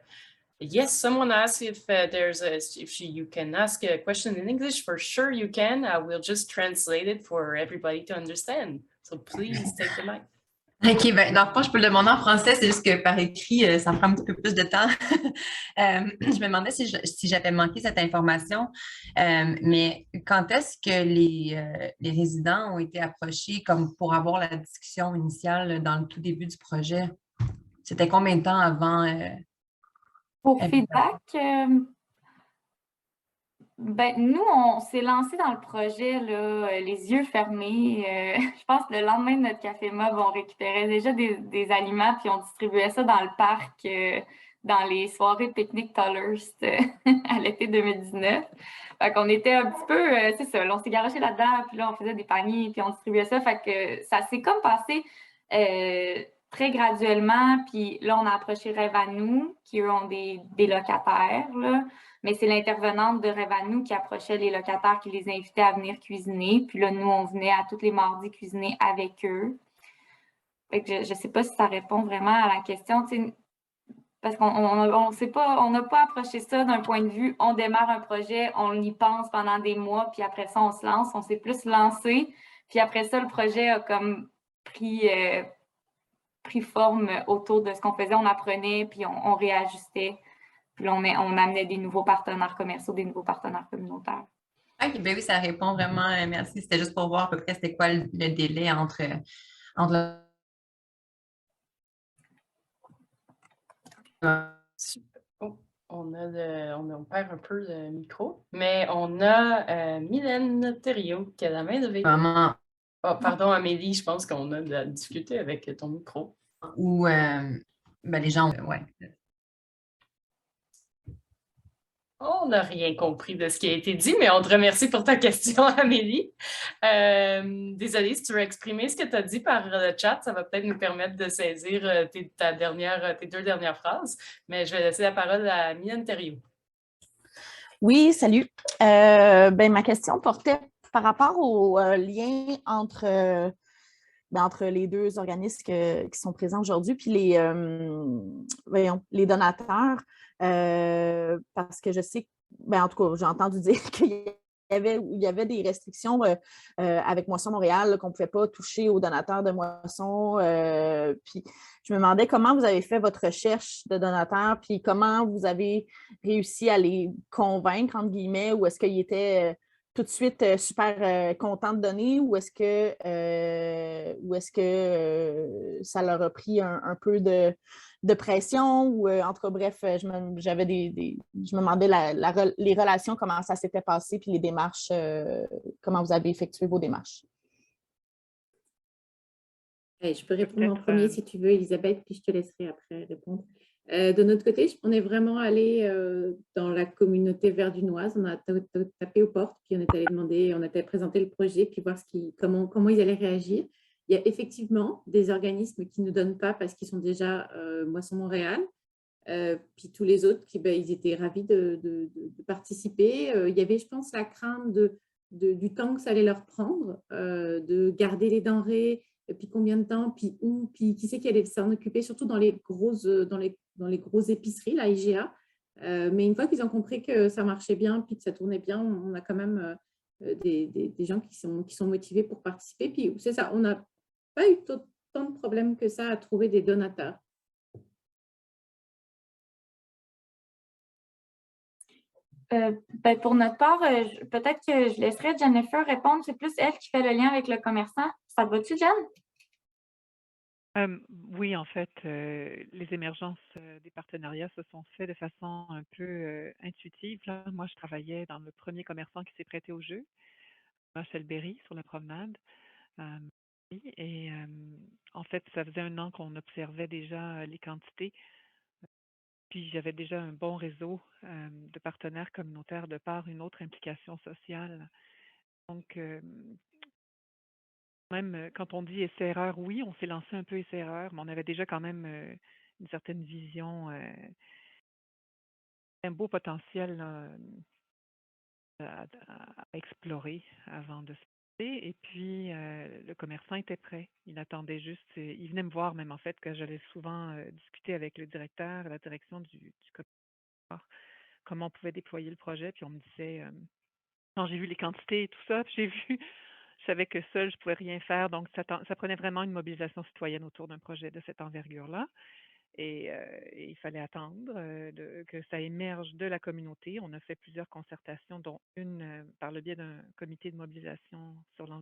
Yes, someone asked if you can ask a question in English. For sure you can. I will just translate it for everybody to understand. So please take the mic. OK, ben, dans le fond, je peux le demander en français, c'est juste que par écrit, ça me prend un petit peu plus de temps. Je me demandais si j'avais manqué cette information, mais quand est-ce que les résidents ont été approchés comme pour avoir la discussion initiale dans le tout début du projet? C'était combien de temps avant? Pour feedback, ben, nous, on s'est lancé dans le projet là, les yeux fermés. Je pense que le lendemain de notre café mob, on récupérait déjà des aliments puis on distribuait ça dans le parc, dans les soirées de pique-nique Tolhurst à l'été 2019. Fait qu'on était un petit peu, c'est ça, là, on s'est garoché là-dedans, puis là, on faisait des paniers, puis on distribuait ça. Fait que ça s'est comme passé très graduellement. Puis là, on a approché Rêve à nous, qui eux ont des locataires, là. Mais c'est l'intervenante de Rêve à nous qui approchait les locataires, qui les invitait à venir cuisiner. Puis là, nous, on venait à tous les mardis cuisiner avec eux. Fait que je ne sais pas si ça répond vraiment à la question, parce qu'on sait pas, on n'a pas approché ça d'un point de vue, on démarre un projet, on y pense pendant des mois, puis après ça, on se lance. On s'est plus lancé. Puis après ça, le projet a comme pris forme autour de ce qu'on faisait. On apprenait, puis on réajustait. Puis là, on amenait des nouveaux partenaires commerciaux, des nouveaux partenaires communautaires. OK, ben oui, ça répond vraiment. Merci. C'était juste pour voir à peu près c'était quoi le délai entre Super. Oh, on perd un peu le micro, mais on a Mylène Thériault qui a la main levée. moment Oh, pardon, Amélie, je pense qu'on a de la difficulté avec ton micro. où ben, les gens, ouais. On n'a rien compris de ce qui a été dit, mais on te remercie pour ta question, Amélie. Désolée, si tu veux exprimer ce que tu as dit par le chat, ça va peut-être nous permettre de saisir tes deux dernières phrases, mais je vais laisser la parole à Mylène Thériault. Oui, salut. Ma question portait par rapport au lien entre les deux organismes qui sont présents aujourd'hui, puis les donateurs, parce que je sais, en tout cas, j'ai entendu dire qu'il y avait des restrictions avec Moisson Montréal, qu'on ne pouvait pas toucher aux donateurs de Moisson. Puis je me demandais comment vous avez fait votre recherche de donateurs, puis comment vous avez réussi à les convaincre, entre guillemets, ou est-ce qu'ils étaient tout de suite super contents de donner, ou est-ce que ça leur a pris un peu de pression, ou en tout cas, bref, je me demandais les relations, comment ça s'était passé, puis les démarches, comment vous avez effectué vos démarches. Je peux répondre en premier si tu veux, Elisabeth, puis je te laisserai après répondre. De notre côté, on est vraiment allé dans la communauté verdunoise. On a tapé aux portes, puis on est allé demander, on a allé présenter le projet, puis voir comment ils allaient réagir. Il y a effectivement des organismes qui ne donnent pas parce qu'ils sont déjà Moisson Montréal. Puis tous les autres, ils étaient ravis de participer. Il y avait, je pense, la crainte du temps que ça allait leur prendre, de garder les denrées, puis combien de temps, puis où, puis qui c'est qui allait s'en occuper, surtout dans les grosses épiceries, la IGA. Mais une fois qu'ils ont compris que ça marchait bien, puis que ça tournait bien, on a quand même des gens qui sont motivés pour participer. Puis c'est ça, on n'a pas eu tant de problèmes que ça à trouver des donateurs. Pour notre part, peut-être que je laisserai Jennifer répondre. C'est plus elle qui fait le lien avec le commerçant. Ça te va-tu, Jen? Oui, en fait, les émergences des partenariats se sont faits de façon un peu intuitive. Là. Moi, je travaillais dans le premier commerçant qui s'est prêté au jeu, Rachel Berry, sur la promenade. Et en fait, ça faisait 1 an qu'on observait déjà les quantités. Puis j'avais déjà un bon réseau de partenaires communautaires de par une autre implication sociale. Donc, même, quand on dit essai-erreur, oui, on s'est lancé un peu essai-erreur, mais on avait déjà quand même une certaine vision, un beau potentiel là, à explorer avant de se lancer. Et puis, le commerçant était prêt. Il attendait juste, il venait me voir même en fait, que j'allais souvent discuter avec le directeur, la direction du commerce, comment on pouvait déployer le projet. Puis on me disait, quand j'ai vu les quantités et tout ça, puis j'ai vu, je savais que seule, je ne pouvais rien faire. Donc, ça prenait vraiment une mobilisation citoyenne autour d'un projet de cette envergure-là. Et il fallait attendre que ça émerge de la communauté. On a fait plusieurs concertations, dont une par le biais d'un comité de mobilisation sur l'environnement.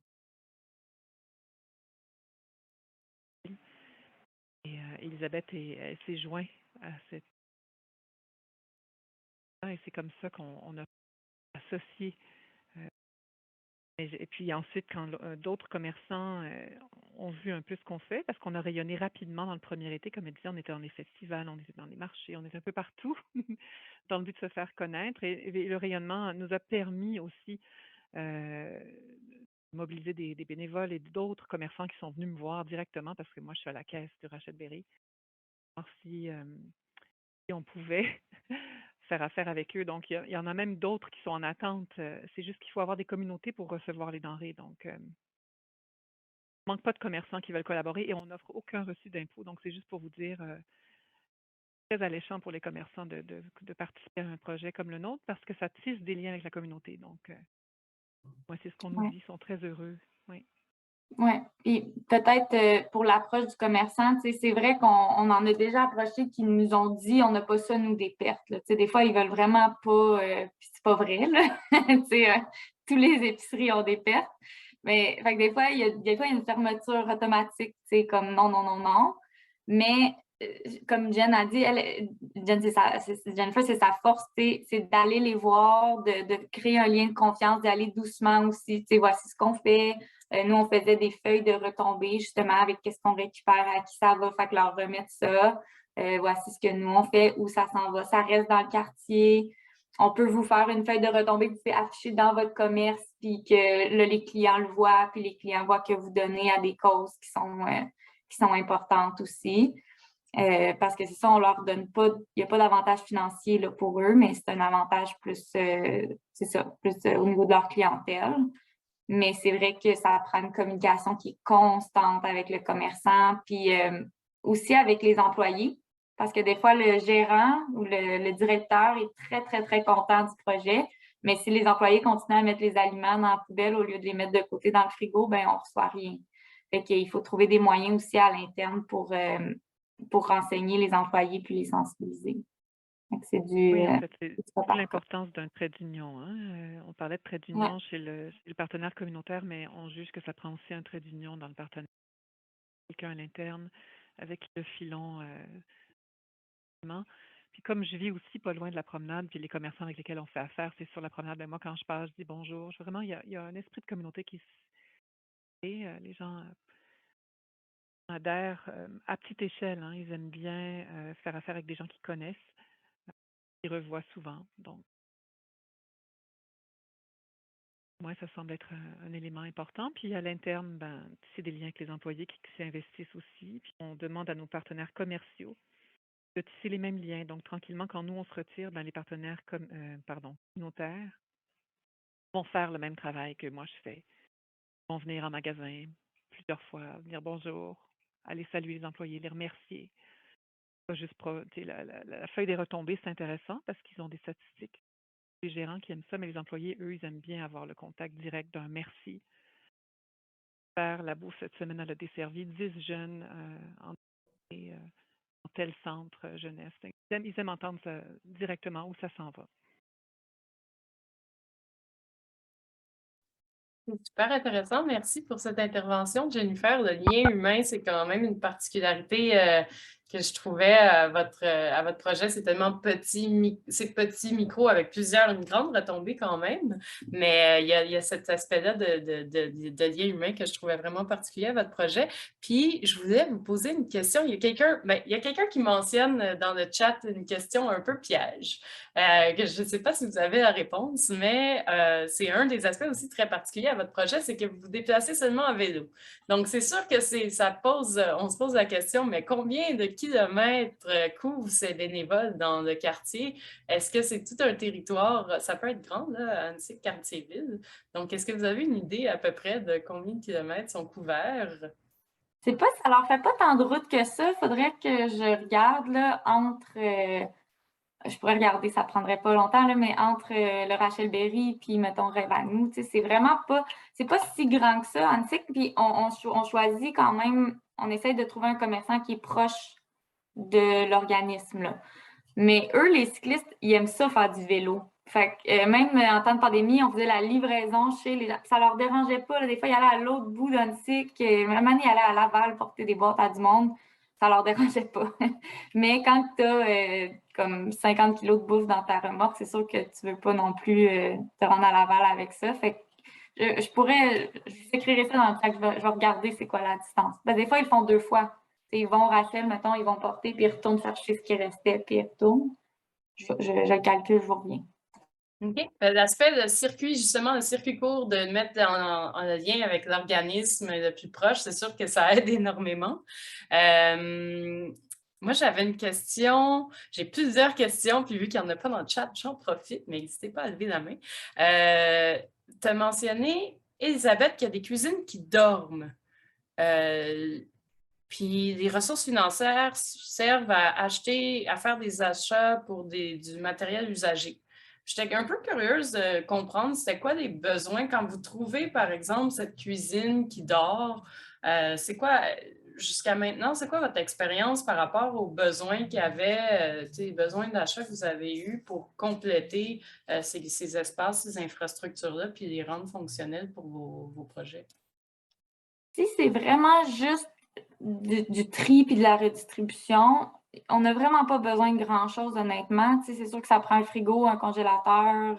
Et Elisabeth elle s'est jointe à cette... Et c'est comme ça qu'on a associé. Et puis ensuite, quand d'autres commerçants ont vu un peu ce qu'on fait, parce qu'on a rayonné rapidement dans le premier été, comme elle disait, on était dans les festivals, on était dans les marchés, on était un peu partout dans le but de se faire connaître. Et le rayonnement nous a permis aussi de mobiliser des bénévoles et d'autres commerçants qui sont venus me voir directement, parce que moi, je suis à la caisse de Rachel Berry, voir si on pouvait faire affaire avec eux. Donc, il y en a même d'autres qui sont en attente. C'est juste qu'il faut avoir des communautés pour recevoir les denrées. Donc, il ne manque pas de commerçants qui veulent collaborer et on n'offre aucun reçu d'impôt. Donc, c'est juste pour vous dire, très alléchant pour les commerçants de participer à un projet comme le nôtre parce que ça tisse des liens avec la communauté. Donc, moi, c'est ce qu'on nous Ouais. dit. Ils sont très heureux. Oui. Oui, puis peut-être pour l'approche du commerçant, c'est vrai qu'on en a déjà approché qui nous ont dit on n'a pas ça, nous, des pertes. Là. Des fois, ils veulent vraiment pas, puis c'est pas vrai, là. Tous les épiceries ont des pertes. Mais fait que des fois, il y a une fermeture automatique, comme non, non, non, non. Mais comme Jen a dit, Jennifer, c'est sa force, c'est d'aller les voir, de créer un lien de confiance, d'aller doucement aussi. Voici ce qu'on fait. Nous, on faisait des feuilles de retombées, justement, avec qu'est-ce qu'on récupère, à qui ça va, fait que leur remettre ça. Voici ce que nous, on fait, où ça s'en va. Ça reste dans le quartier. On peut vous faire une feuille de retombées que vous pouvez afficher dans votre commerce, puis que là, les clients le voient, puis les clients voient que vous donnez à des causes qui sont importantes aussi. Parce que c'est ça, on leur donne pas, il n'y a pas d'avantage financier là, pour eux, mais c'est un avantage plus, c'est ça, plus au niveau de leur clientèle. Mais c'est vrai que ça prend une communication qui est constante avec le commerçant, puis aussi avec les employés, parce que des fois, le gérant ou le directeur est très, très, très content du projet, mais si les employés continuent à mettre les aliments dans la poubelle au lieu de les mettre de côté dans le frigo, ben on ne reçoit rien. Fait qu'il faut trouver des moyens aussi à l'interne pour renseigner les employés puis les sensibiliser. C'est Oui, en fait, c'est pas toute l'importance d'un trait d'union. Hein. On parlait de trait d'union Ouais. chez le partenaire communautaire, mais on juge que ça prend aussi un trait d'union dans le partenaire. Quelqu'un à l'interne avec qui le filon. Puis comme je vis aussi pas loin de la promenade, puis les commerçants avec lesquels on fait affaire, c'est sur la promenade. Ben moi, quand je passe, je dis bonjour. Vraiment, il y a un esprit de communauté qui se fait. Les gens adhèrent à petite échelle. Hein. Ils aiment bien faire affaire avec des gens qu'ils connaissent. Ils revoient souvent. Donc, moi, ça semble être un élément important. Puis à l'interne, ben, c'est des liens avec les employés qui s'investissent aussi. Puis on demande à nos partenaires commerciaux de tisser les mêmes liens. Donc, tranquillement, quand nous, on se retire, ben, les partenaires communautaires vont faire le même travail que moi je fais. Ils vont venir en magasin plusieurs fois, venir bonjour, aller saluer les employés, les remercier. Pas juste la feuille des retombées, c'est intéressant parce qu'ils ont des statistiques. Les gérants qui aiment ça, mais les employés, eux, ils aiment bien avoir le contact direct d'un merci. La bourse cette semaine, elle a desservi 10 jeunes en tel centre jeunesse. Ils aiment entendre ça directement où ça s'en va. C'est super intéressant. Merci pour cette intervention, Jennifer. Le lien humain, c'est quand même une particularité que je trouvais à votre projet. C'est tellement petit, c'est petit micro avec une grande retombée quand même, mais il y a cet aspect-là de lien humain que je trouvais vraiment particulier à votre projet. Puis, je voulais vous poser une question. Il y a quelqu'un qui mentionne dans le chat une question un peu piège, que je ne sais pas si vous avez la réponse, mais c'est un des aspects aussi très particuliers à votre projet, c'est que vous vous déplacez seulement en vélo. Donc, c'est sûr que on se pose la question, mais combien de kilomètres couvrent ces bénévoles dans le quartier? Est-ce que c'est tout un territoire? Ça peut être grand, là, Annecy, quartier-ville. Donc, est-ce que vous avez une idée à peu près de combien de kilomètres sont couverts? C'est pas, ça leur fait pas tant de route que ça. Faudrait que je regarde là, je pourrais regarder, ça prendrait pas longtemps, là, mais entre le Rachel Berry puis, mettons, Rêve-à-nous, c'est vraiment pas, c'est pas si grand que ça, Annecy. Puis on choisit quand même, on essaye de trouver un commerçant qui est proche de l'organisme, là. Mais eux, les cyclistes, ils aiment ça faire du vélo. Fait que même en temps de pandémie, on faisait la livraison chez les gens. Ça leur dérangeait pas. Là. Des fois, ils allaient à l'autre bout d'Annecy. Même année, ils allaient à Laval porter des boîtes à du monde. Ça leur dérangeait pas. Mais quand tu as comme 50 kilos de bouffe dans ta remorque, c'est sûr que tu veux pas non plus te rendre à Laval avec ça. Fait que je vous écrirai ça dans le chat. Je vais regarder c'est quoi la distance. Ben, des fois, ils le font 2 fois. Ils vont Rachel, mettons, ils vont porter, puis ils retournent chercher ce qui restait, puis ils retournent. Je le calcule, je vous reviens. OK. L'aspect de circuit, justement, le circuit court, de le mettre en lien avec l'organisme le plus proche, c'est sûr que ça aide énormément. Moi, j'avais une question. J'ai plusieurs questions, puis vu qu'il n'y en a pas dans le chat, j'en profite, mais n'hésitez pas à lever la main. Tu as mentionné, Elisabeth, qu'il y a des cuisines qui dorment. Puis les ressources financières servent à faire des achats pour du matériel usagé. J'étais un peu curieuse de comprendre c'était quoi les besoins quand vous trouvez, par exemple, cette cuisine qui dort. C'est quoi, jusqu'à maintenant, c'est quoi votre expérience par rapport aux besoins qu'il y avait, les besoins d'achat que vous avez eus pour compléter ces espaces, ces infrastructures-là, puis les rendre fonctionnels pour vos projets? Si c'est vraiment juste du tri puis de la redistribution, on n'a vraiment pas besoin de grand-chose, honnêtement. C'est sûr que ça prend un frigo, un congélateur,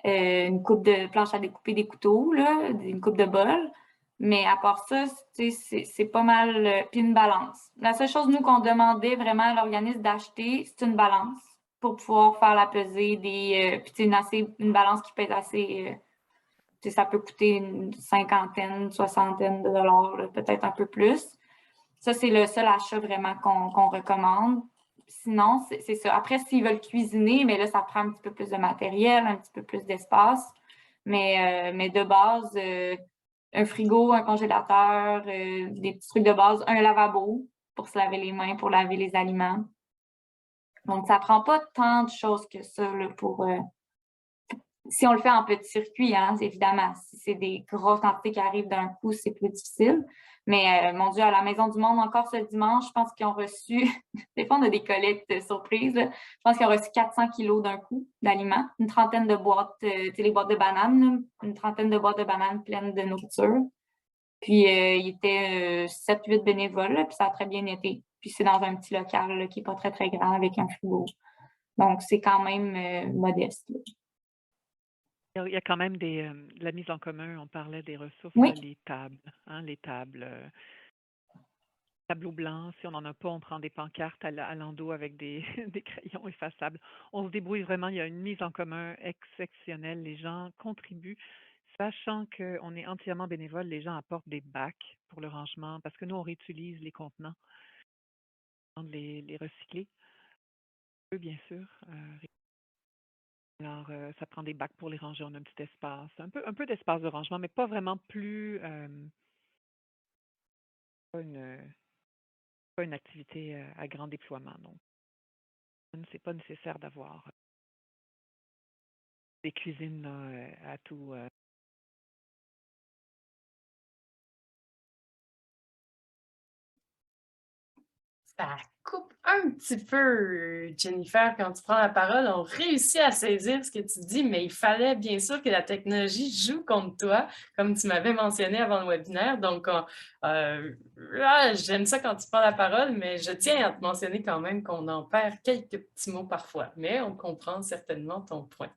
une coupe de planche à découper des couteaux, là, une coupe de bol. Mais à part ça, c'est pas mal. Puis une balance. La seule chose, nous, qu'on demandait vraiment à l'organisme d'acheter, c'est une balance pour pouvoir faire la pesée puis une balance qui pèse assez. Ça peut coûter une cinquantaine, une soixantaine de dollars, peut-être un peu plus. Ça, c'est le seul achat vraiment qu'on recommande. Sinon, c'est ça. Après, s'ils veulent cuisiner, mais là, ça prend un petit peu plus de matériel, un petit peu plus d'espace. Mais de base, un frigo, un congélateur, des petits trucs de base, un lavabo pour se laver les mains, pour laver les aliments. Donc, ça prend pas tant de choses que ça là, si on le fait en petit circuit, hein, évidemment, si c'est des grosses quantités qui arrivent d'un coup, c'est plus difficile. Mais mon Dieu, à la Maison du Monde, encore ce dimanche, je pense qu'ils ont reçu, des fois on a des collectes surprises, là. Je pense qu'ils ont reçu 400 kilos d'un coup d'aliments, une trentaine de boîtes, les boîtes de bananes, là, une trentaine de boîtes de bananes pleines de nourriture. Puis il était 7-8 bénévoles, là, puis ça a très bien été. Puis c'est dans un petit local là, qui n'est pas très, très grand avec un frigo. Donc c'est quand même modeste. Là. Il y a quand même la mise en commun, on parlait des ressources, Oui. les tables, tableaux blancs. Si on n'en a pas, on prend des pancartes à l'endos avec des crayons effaçables. On se débrouille vraiment, il y a une mise en commun exceptionnelle. Les gens contribuent, sachant qu'on est entièrement bénévole, les gens apportent des bacs pour le rangement, parce que nous, on réutilise les contenants, les recycler. Eux, bien sûr. Alors, ça prend des bacs pour les ranger. On a un petit espace, un peu d'espace de rangement, mais pas vraiment plus pas une activité à grand déploiement. Donc, c'est pas nécessaire d'avoir des cuisines là, à tout. Ça coupe un petit peu, Jennifer, quand tu prends la parole. On réussit à saisir ce que tu dis, mais il fallait bien sûr que la technologie joue contre toi, comme tu m'avais mentionné avant le webinaire. Donc, j'aime ça quand tu prends la parole, mais je tiens à te mentionner quand même qu'on en perd quelques petits mots parfois, mais on comprend certainement ton point.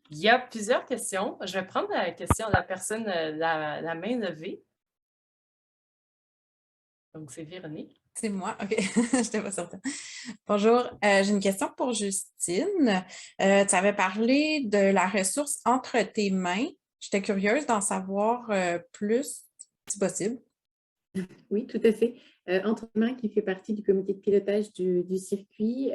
Il y a plusieurs questions. Je vais prendre la question de la personne, la main levée. Donc, c'est Véronique. C'est moi, OK. Je n'étais pas certaine. Bonjour, j'ai une question pour Justine. Tu avais parlé de la ressource entre tes mains. J'étais curieuse d'en savoir plus, si possible. Oui, tout à fait. Entre mains, qui fait partie du comité de pilotage du circuit,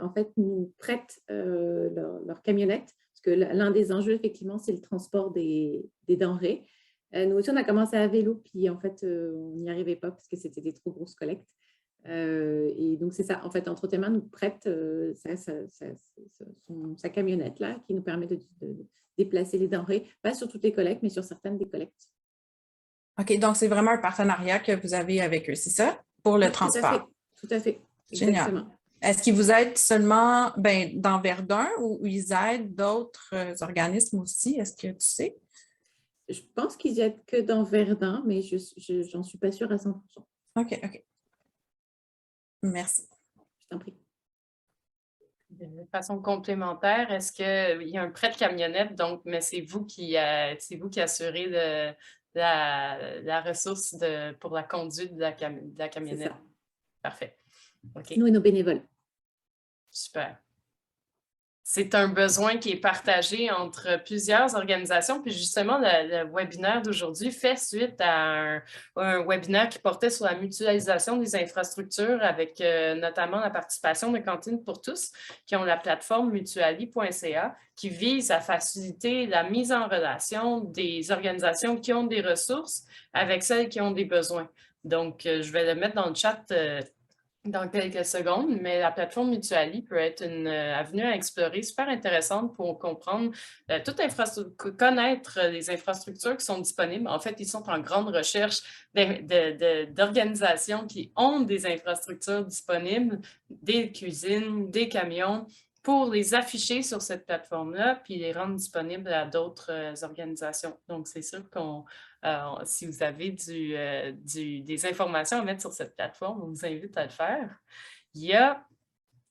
en fait, nous prêtent leur camionnette, parce que l'un des enjeux, effectivement, c'est le transport des denrées. Nous aussi, on a commencé à vélo, puis en fait, on n'y arrivait pas parce que c'était des trop grosses collectes. Et donc, c'est ça. En fait, Entre tes mains nous prête sa camionnette là, qui nous permet de déplacer les denrées, pas sur toutes les collectes, mais sur certaines des collectes. OK, donc c'est vraiment un partenariat que vous avez avec eux, c'est ça? Pour le transport. Tout à fait. Génial. Exactement. Est-ce qu'ils vous aident seulement dans Verdun ou ils aident d'autres organismes aussi? Est-ce que tu sais? Je pense qu'ils aident que dans Verdun, mais j'en suis pas sûre à 100%. OK. Merci. Je t'en prie. De façon complémentaire, est-ce qu'il y a un prêt de camionnette, donc, mais c'est vous qui assurez la ressource pour la conduite de la camionnette? C'est ça. Parfait. OK. Nous et nos bénévoles. Super. C'est un besoin qui est partagé entre plusieurs organisations. Puis justement, le webinaire d'aujourd'hui fait suite à un webinaire qui portait sur la mutualisation des infrastructures avec notamment la participation de Cantine pour tous, qui ont la plateforme mutuali.ca, qui vise à faciliter la mise en relation des organisations qui ont des ressources avec celles qui ont des besoins. Donc, je vais le mettre dans le chat dans quelques secondes, mais la plateforme Mutuali peut être une avenue à explorer super intéressante pour comprendre connaître les infrastructures qui sont disponibles. En fait, ils sont en grande recherche d'organisations qui ont des infrastructures disponibles, des cuisines, des camions, pour les afficher sur cette plateforme-là, puis les rendre disponibles à d'autres organisations. Donc, c'est sûr si vous avez des informations à mettre sur cette plateforme, on vous invite à le faire. Il y a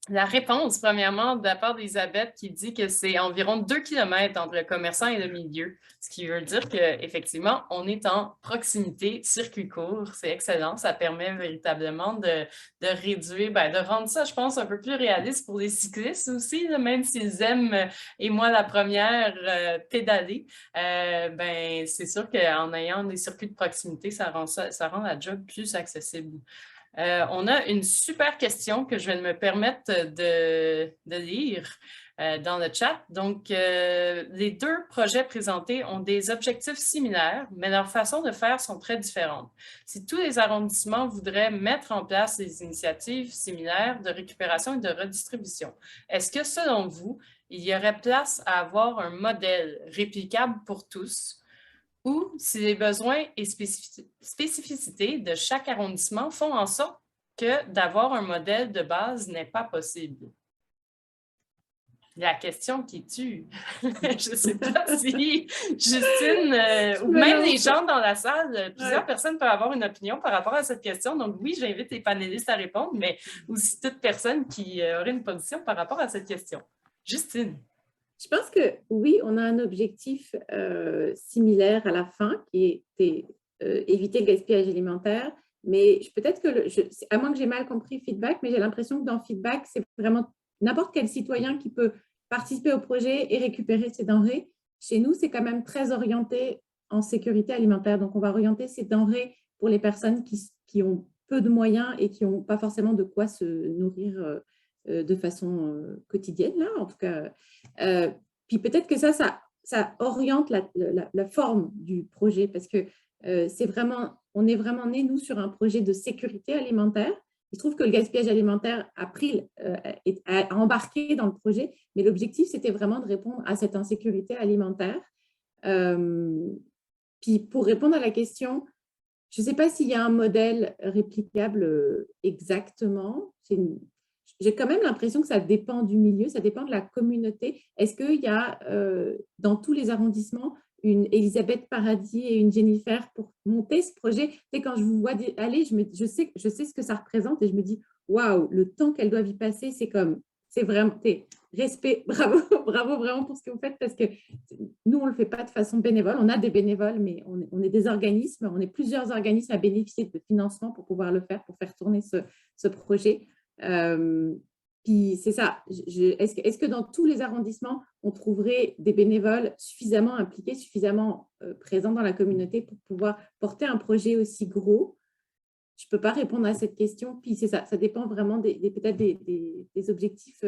la réponse, premièrement, de la part d'Elisabeth qui dit que c'est environ 2 km entre le commerçant et le milieu, ce qui veut dire qu'effectivement, on est en proximité, circuit court. C'est excellent. Ça permet véritablement de réduire, de rendre ça, je pense, un peu plus réaliste pour les cyclistes aussi, là, même s'ils aiment, et moi la première, pédaler. C'est sûr qu'en ayant des circuits de proximité, ça rend la job plus accessible. On a une super question que je vais me permettre de lire dans le chat. Donc, les deux projets présentés ont des objectifs similaires, mais leurs façons de faire sont très différentes. Si tous les arrondissements voudraient mettre en place des initiatives similaires de récupération et de redistribution, est-ce que, selon vous, il y aurait place à avoir un modèle réplicable pour tous, ou si les besoins et spécificités de chaque arrondissement font en sorte que d'avoir un modèle de base n'est pas possible? La question qui tue. Je ne sais pas si Justine ou même les gens dans la salle, plusieurs personnes peuvent avoir une opinion par rapport à cette question. Donc oui, j'invite les panélistes à répondre, mais aussi toute personne qui aurait une position par rapport à cette question. Justine. Je pense que oui, on a un objectif similaire à la fin, qui était éviter le gaspillage alimentaire, mais peut-être que, à moins que j'ai mal compris feedback, mais j'ai l'impression que dans feedback, c'est vraiment n'importe quel citoyen qui peut participer au projet et récupérer ses denrées. Chez nous, c'est quand même très orienté en sécurité alimentaire. Donc, on va orienter ces denrées pour les personnes qui ont peu de moyens et qui n'ont pas forcément de quoi se nourrir de façon quotidienne, là, en tout cas. Puis peut-être que ça oriente la forme du projet, parce que on est vraiment né, nous, sur un projet de sécurité alimentaire. Il se trouve que le gaspillage alimentaire a embarqué dans le projet, mais l'objectif, c'était vraiment de répondre à cette insécurité alimentaire. Puis pour répondre à la question, Je ne sais pas s'il y a un modèle réplicable exactement. J'ai quand même l'impression que ça dépend du milieu, ça dépend de la communauté. Est-ce qu'il y a dans tous les arrondissements une Elisabeth Paradis et une Jennifer pour monter ce projet? Tu sais, quand je vous vois aller, je sais ce que ça représente et je me dis, waouh, le temps qu'elles doivent y passer, c'est vraiment, respect, bravo, bravo vraiment pour ce que vous faites parce que nous, on ne le fait pas de façon bénévole. On a des bénévoles, mais on est des organismes, on est plusieurs organismes à bénéficier de financement pour pouvoir le faire, pour faire tourner ce projet. Puis c'est ça, est-ce que dans tous les arrondissements, on trouverait des bénévoles suffisamment impliqués, suffisamment présents dans la communauté pour pouvoir porter un projet aussi gros? Je ne peux pas répondre à cette question. Puis c'est ça dépend vraiment peut-être des objectifs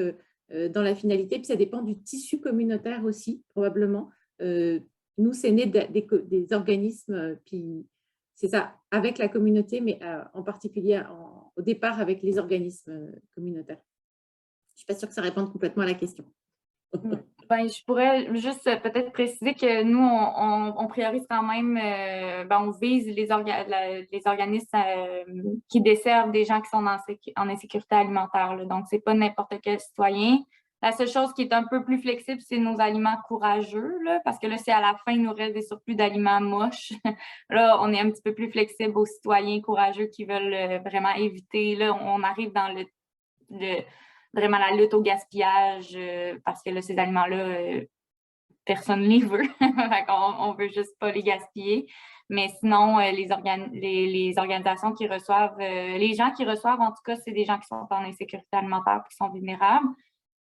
dans la finalité. Puis ça dépend du tissu communautaire aussi, probablement. Nous, c'est né des organismes, puis c'est ça, avec la communauté, mais en particulier au départ avec les organismes communautaires. Je ne suis pas sûre que ça réponde complètement à la question. Ben, je pourrais juste peut-être préciser que nous, on priorise quand même, on vise les organismes qui desservent des gens qui sont en insécurité alimentaire, là. Donc, ce n'est pas n'importe quel citoyen. La seule chose qui est un peu plus flexible, c'est nos aliments courageux, là, parce que là, c'est à la fin, il nous reste des surplus d'aliments moches. Là, on est un petit peu plus flexible aux citoyens courageux qui veulent vraiment éviter. Là, on arrive dans vraiment la lutte au gaspillage, parce que là, ces aliments-là, personne ne les veut. On ne veut juste pas les gaspiller. Mais sinon, les organisations qui reçoivent, les gens qui reçoivent, en tout cas, c'est des gens qui sont en insécurité alimentaire et qui sont vulnérables.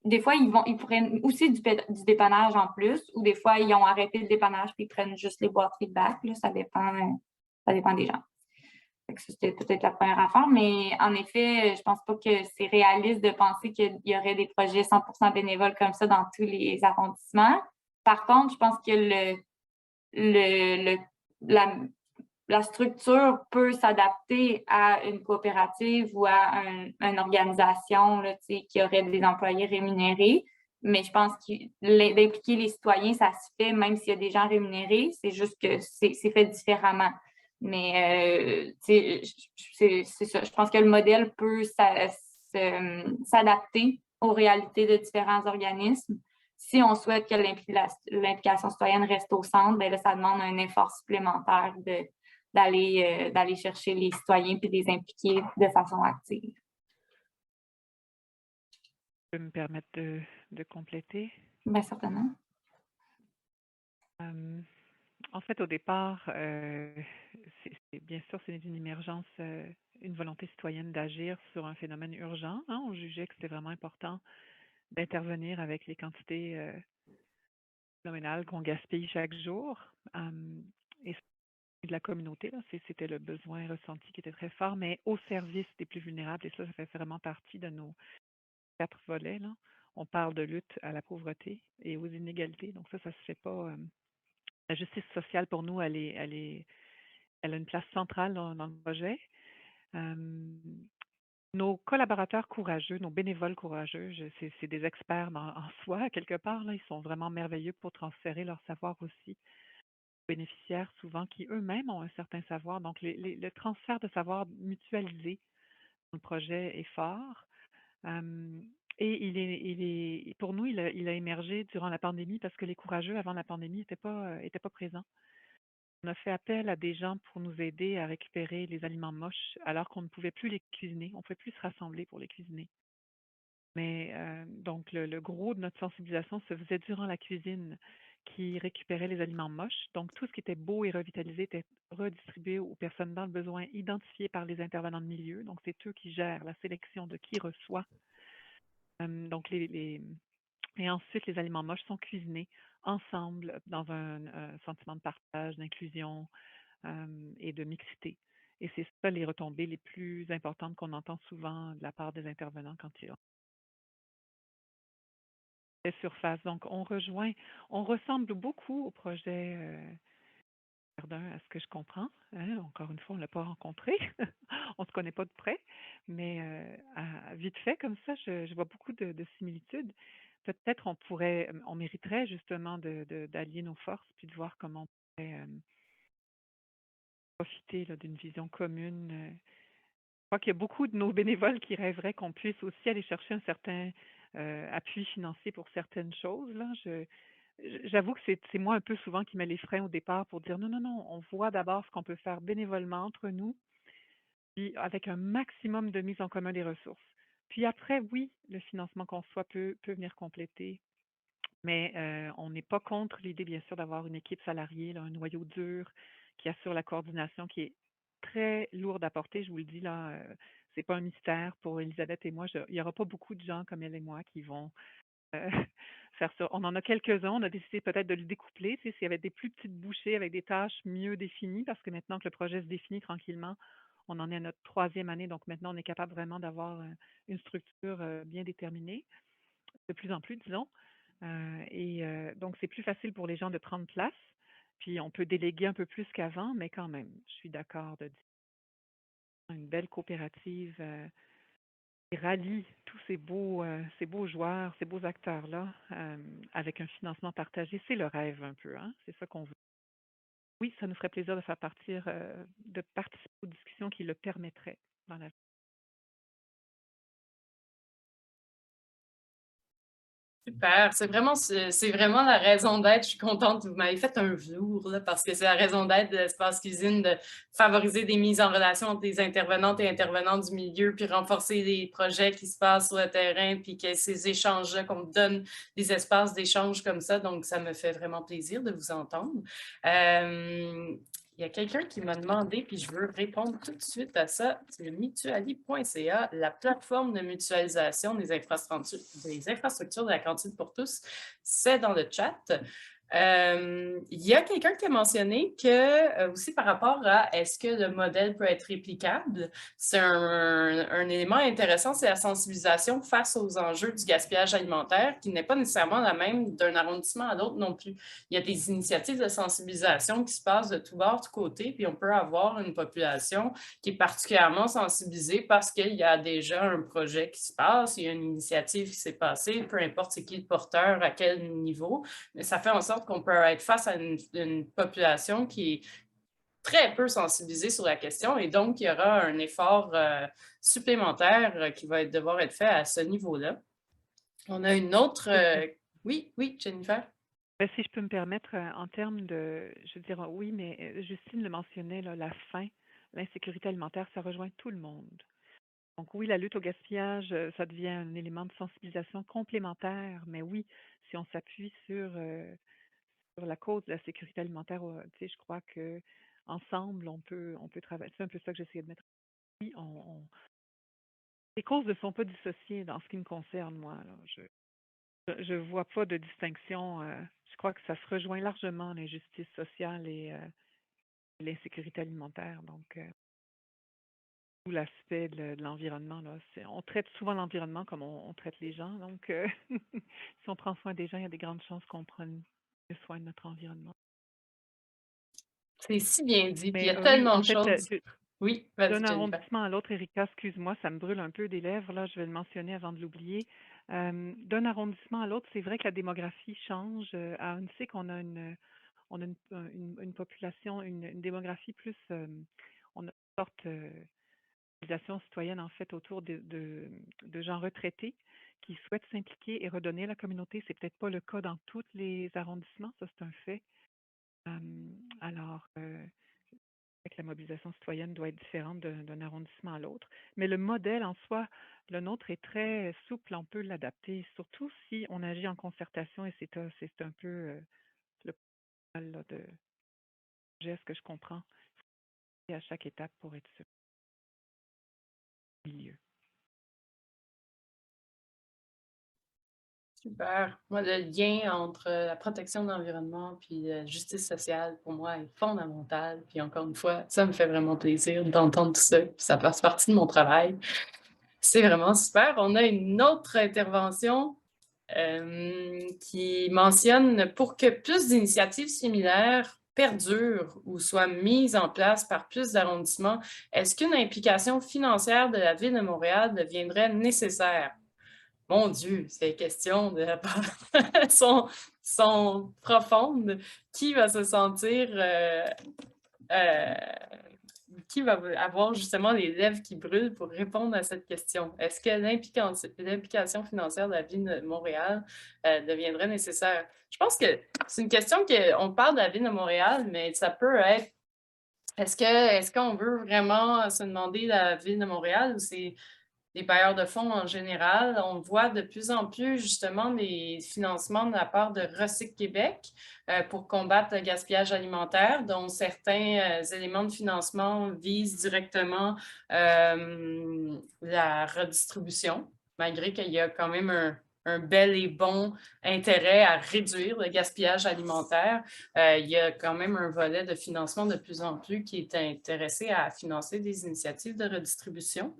Des fois, ils prennent aussi du dépannage en plus, ou des fois, ils ont arrêté le dépannage et ils prennent juste les boîtes feedback. Là, ça dépend des gens. C'était peut-être la première affaire, mais en effet, je pense pas que c'est réaliste de penser qu'il y aurait des projets 100% bénévoles comme ça dans tous les arrondissements. Par contre, je pense que la structure peut s'adapter à une coopérative ou à une organisation là, qui aurait des employés rémunérés. Mais je pense que d'impliquer les citoyens, ça se fait même s'il y a des gens rémunérés. C'est juste que c'est fait différemment. Mais c'est ça. Je pense que le modèle peut s'adapter aux réalités de différents organismes. Si on souhaite que l'implication citoyenne reste au centre, bien là, ça demande un effort supplémentaire d'aller chercher les citoyens et de les impliquer de façon active. Je peux me permettre de compléter? Bien, certainement. En fait, au départ, bien sûr, c'est une émergence, une volonté citoyenne d'agir sur un phénomène urgent, hein. On jugeait que c'était vraiment important d'intervenir avec les quantités phénoménales qu'on gaspille chaque jour. Et de la communauté, là, c'était le besoin ressenti qui était très fort, mais au service des plus vulnérables. Et ça fait vraiment partie de nos 4 volets, là. On parle de lutte à la pauvreté et aux inégalités. Donc ça se fait pas. La justice sociale, pour nous, elle a une place centrale dans le projet. Nos collaborateurs courageux, nos bénévoles courageux, c'est des experts en soi, quelque part, là. Ils sont vraiment merveilleux pour transférer leur savoir aussi aux bénéficiaires, souvent, qui eux-mêmes ont un certain savoir. Donc, le transfert de savoir mutualisé dans le projet est fort. Et pour nous, il a émergé durant la pandémie parce que les courageux, avant la pandémie, n'étaient pas présents. On a fait appel à des gens pour nous aider à récupérer les aliments moches alors qu'on ne pouvait plus les cuisiner. On ne pouvait plus se rassembler pour les cuisiner. Mais donc, le gros de notre sensibilisation se faisait durant la cuisine qui récupérait les aliments moches. Donc, tout ce qui était beau et revitalisé était redistribué aux personnes dans le besoin, identifiées par les intervenants de milieu. Donc, c'est eux qui gèrent la sélection de qui reçoit. Donc, et ensuite, les aliments moches sont cuisinés ensemble dans un sentiment de partage, d'inclusion et de mixité. Et c'est ça les retombées les plus importantes qu'on entend souvent de la part des intervenants quand ils ont des surfaces. Donc, on ressemble beaucoup au projet Verdun, à ce que je comprends. Hein. Encore une fois, on ne l'a pas rencontré. On ne se connaît pas de près. Mais vite fait, comme ça, je vois beaucoup de similitudes. Peut-être on mériterait justement d'allier nos forces puis de voir comment on pourrait profiter là, d'une vision commune. Je crois qu'il y a beaucoup de nos bénévoles qui rêveraient qu'on puisse aussi aller chercher un certain appui financier pour certaines choses. Là. J'avoue que c'est moi un peu souvent qui mets les freins au départ pour dire non, non, non, on voit d'abord ce qu'on peut faire bénévolement entre nous, puis avec un maximum de mise en commun des ressources. Puis après, oui, le financement qu'on soit peut venir compléter, mais on n'est pas contre l'idée, bien sûr, d'avoir une équipe salariée, là, un noyau dur qui assure la coordination, qui est très lourde à porter. Je vous le dis, là, c'est pas un mystère pour Elisabeth et moi. Il n'y aura pas beaucoup de gens comme elle et moi qui vont euh, faire ça. On en a quelques-uns. On a décidé peut-être de le découpler, tu sais, s'il y avait des plus petites bouchées avec des tâches mieux définies, parce que maintenant que le projet se définit tranquillement, on en est à notre 3e année, donc maintenant on est capable vraiment d'avoir une structure bien déterminée, de plus en plus, disons. Donc c'est plus facile pour les gens de prendre place, puis on peut déléguer un peu plus qu'avant, mais quand même, je suis d'accord de dire une belle coopérative qui rallie tous ces beaux joueurs, ces beaux acteurs-là, avec un financement partagé. C'est le rêve un peu, hein? C'est ça qu'on veut. Oui, ça nous ferait plaisir de de participer aux discussions qui le permettraient dans la. Super, c'est vraiment la raison d'être. Je suis contente, vous m'avez fait un jour là, parce que c'est la raison d'être de l'Espace Cuisine, de favoriser des mises en relation entre les intervenantes et intervenants du milieu, puis renforcer les projets qui se passent sur le terrain, puis que ces échanges-là, qu'on me donne des espaces d'échange comme ça. Donc, ça me fait vraiment plaisir de vous entendre. Il y a quelqu'un qui m'a demandé, puis je veux répondre tout de suite à ça. C'est mutuali.ca, la plateforme de mutualisation des infrastructures de la cantine pour tous. C'est dans le chat. Il y a quelqu'un qui a mentionné que, aussi par rapport à est-ce que le modèle peut être réplicable, c'est un élément intéressant, c'est la sensibilisation face aux enjeux du gaspillage alimentaire, qui n'est pas nécessairement la même d'un arrondissement à l'autre non plus. Il y a des initiatives de sensibilisation qui se passent de tous bords, de tous côtés, puis on peut avoir une population qui est particulièrement sensibilisée parce qu'il y a déjà un projet qui se passe, il y a une initiative qui s'est passée, peu importe c'est qui le porteur, à quel niveau, mais ça fait en sorte qu'on peut être face à une population qui est très peu sensibilisée sur la question et donc il y aura un effort supplémentaire qui va devoir être fait à ce niveau-là. On a une autre... Oui, Jennifer? Si je peux me permettre, en termes de, je veux dire, oui, mais Justine le mentionnait, là, la faim, l'insécurité alimentaire, ça rejoint tout le monde. Donc oui, la lutte au gaspillage, ça devient un élément de sensibilisation complémentaire, mais oui, si on s'appuie sur la cause de la sécurité alimentaire, tu sais, je crois que ensemble, on peut travailler. C'est un peu ça que j'essayais de mettre. Oui, les causes ne sont pas dissociées dans ce qui me concerne, moi. Là. Je vois pas de distinction. Je crois que ça se rejoint largement, l'injustice sociale et l'insécurité alimentaire. Donc, tout l'aspect de l'environnement, là. On traite souvent l'environnement comme on traite les gens. Donc, si on prend soin des gens, il y a des grandes chances qu'on prenne soin de notre environnement. C'est si bien dit, puis il y a Mais tellement en de fait, choses. Oui, vas-y, d'un Jennifer. arrondissement à l'autre, Erika, excuse-moi, ça me brûle un peu des lèvres, là, je vais le mentionner avant de l'oublier. D'un arrondissement à l'autre, c'est vrai que la démographie change. À Huntsic, on a une population, une démographie plus, on a une sorte d'organisation citoyenne, en fait, autour de gens retraités qui souhaitent s'impliquer et redonner à la communauté. C'est peut-être pas le cas dans tous les arrondissements, ça c'est un fait. Alors, que la mobilisation citoyenne doit être différente d'un arrondissement à l'autre. Mais le modèle en soi, le nôtre est très souple, on peut l'adapter, surtout si on agit en concertation et c'est un peu le modèle là, de geste que je comprends et à chaque étape pour être sûr. Milieu. Super. Moi, le lien entre la protection de l'environnement puis la justice sociale, pour moi, est fondamental. Puis encore une fois, ça me fait vraiment plaisir d'entendre tout ça. Puis ça passe partie de mon travail. C'est vraiment super. On a une autre intervention qui mentionne pour que plus d'initiatives similaires perdurent ou soient mises en place par plus d'arrondissements, est-ce qu'une implication financière de la Ville de Montréal deviendrait nécessaire? Mon Dieu, ces questions de sont profondes. Qui va se sentir qui va avoir justement les lèvres qui brûlent pour répondre à cette question? Est-ce que l'implication financière de la Ville de Montréal deviendrait nécessaire? Je pense que c'est une question qu'on parle de la Ville de Montréal, mais ça peut être est-ce qu'on veut vraiment se demander la Ville de Montréal ou c'est les bailleurs de fonds en général? On voit de plus en plus justement des financements de la part de Recyc Québec pour combattre le gaspillage alimentaire, dont certains éléments de financement visent directement la redistribution, malgré qu'il y a quand même un bel et bon intérêt à réduire le gaspillage alimentaire. Il y a quand même un volet de financement de plus en plus qui est intéressé à financer des initiatives de redistribution.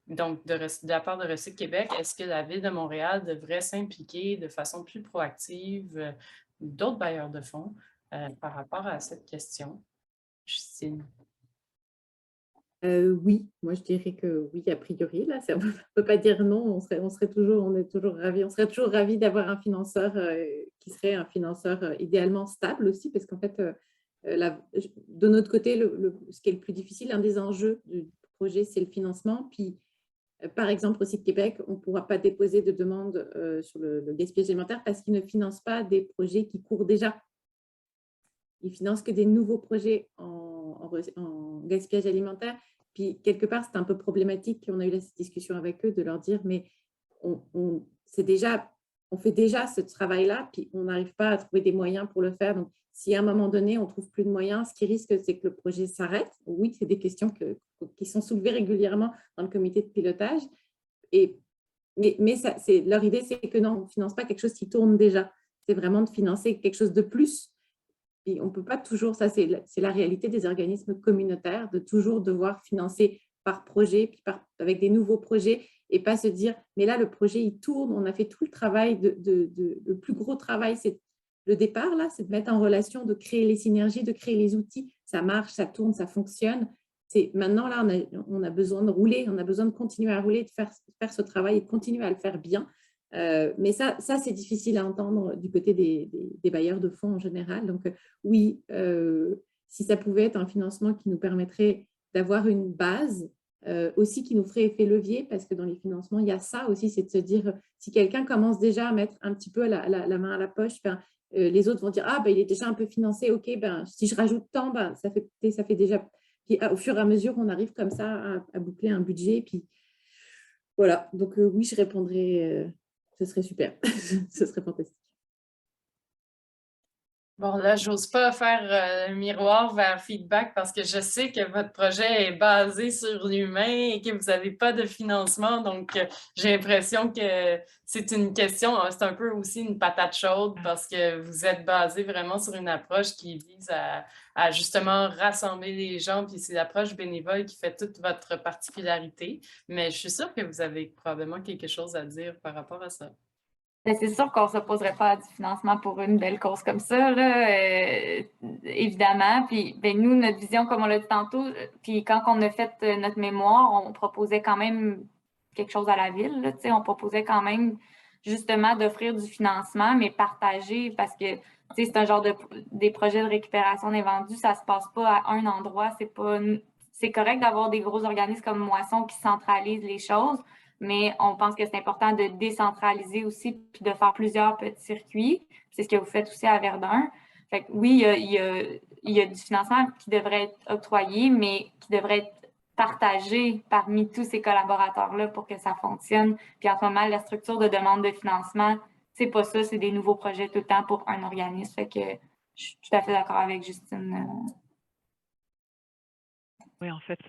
Donc, de la part de Recyc Québec, est-ce que la Ville de Montréal devrait s'impliquer de façon plus proactive, d'autres bailleurs de fonds, par rapport à cette question? Justine. Oui, moi je dirais que oui, a priori, là, on ne peut pas dire non, on serait toujours ravis, on serait toujours ravis d'avoir un financeur qui serait un financeur idéalement stable aussi, parce qu'en fait, de notre côté, ce qui est le plus difficile, un des enjeux du projet, c'est le financement. Puis, par exemple, au site Québec, on ne pourra pas déposer de demande sur le gaspillage alimentaire parce qu'ils ne financent pas des projets qui courent déjà. Ils financent que des nouveaux projets en gaspillage alimentaire. Puis, quelque part, c'est un peu problématique. On a eu cette discussion avec eux de leur dire, mais on fait déjà ce travail-là, puis on n'arrive pas à trouver des moyens pour le faire. Donc, si à un moment donné, on ne trouve plus de moyens, ce qui risque, c'est que le projet s'arrête. Oui, c'est des questions qui sont soulevées régulièrement dans le comité de pilotage. Mais leur idée, c'est que non, on ne finance pas quelque chose qui tourne déjà. C'est vraiment de financer quelque chose de plus. Et on ne peut pas toujours, ça c'est la réalité des organismes communautaires, de toujours devoir financer par projet, puis avec des nouveaux projets, et pas se dire, mais là le projet il tourne, on a fait tout le travail, le plus gros travail, c'est le départ, là, c'est de mettre en relation, de créer les synergies, de créer les outils, ça marche, ça tourne, ça fonctionne. Maintenant, là, on a besoin de rouler, on a besoin de continuer à rouler, de faire ce travail et de continuer à le faire bien. Mais ça c'est difficile à entendre du côté des bailleurs de fonds en général. Donc, oui, si ça pouvait être un financement qui nous permettrait d'avoir une base, aussi qui nous ferait effet levier, parce que dans les financements, il y a ça aussi, c'est de se dire, si quelqu'un commence déjà à mettre un petit peu la main à la poche, ben, les autres vont dire, ah, ben, il est déjà un peu financé, ok, ben, si je rajoute tant, ben, ça fait déjà… Puis, au fur et à mesure, on arrive comme ça à boucler un budget. Puis voilà, donc oui, je répondrai, ce serait super, ce serait fantastique. Bon, là, j'ose pas faire un miroir vers feedback parce que je sais que votre projet est basé sur l'humain et que vous n'avez pas de financement. Donc, j'ai l'impression que c'est une question, c'est un peu aussi une patate chaude parce que vous êtes basé vraiment sur une approche qui vise à justement rassembler les gens. Puis c'est l'approche bénévole qui fait toute votre particularité. Mais je suis sûre que vous avez probablement quelque chose à dire par rapport à ça. Ben, c'est sûr qu'on ne s'opposerait pas à du financement pour une belle cause comme ça, là, évidemment. Puis ben, nous, notre vision, comme on l'a dit tantôt, puis quand on a fait notre mémoire, on proposait quand même quelque chose à la ville. Là, on proposait quand même justement d'offrir du financement, mais partagé, parce que c'est un genre des projets de récupération d'invendus, ça ne se passe pas à un endroit. C'est correct d'avoir des gros organismes comme Moisson qui centralisent les choses, mais on pense que c'est important de décentraliser aussi puis de faire plusieurs petits circuits. C'est ce que vous faites aussi à Verdun. Fait que oui, il y a du financement qui devrait être octroyé, mais qui devrait être partagé parmi tous ces collaborateurs-là pour que ça fonctionne. Puis en ce moment, la structure de demande de financement, c'est pas ça, c'est des nouveaux projets tout le temps pour un organisme. Fait que je suis tout à fait d'accord avec Justine. Oui, en fait,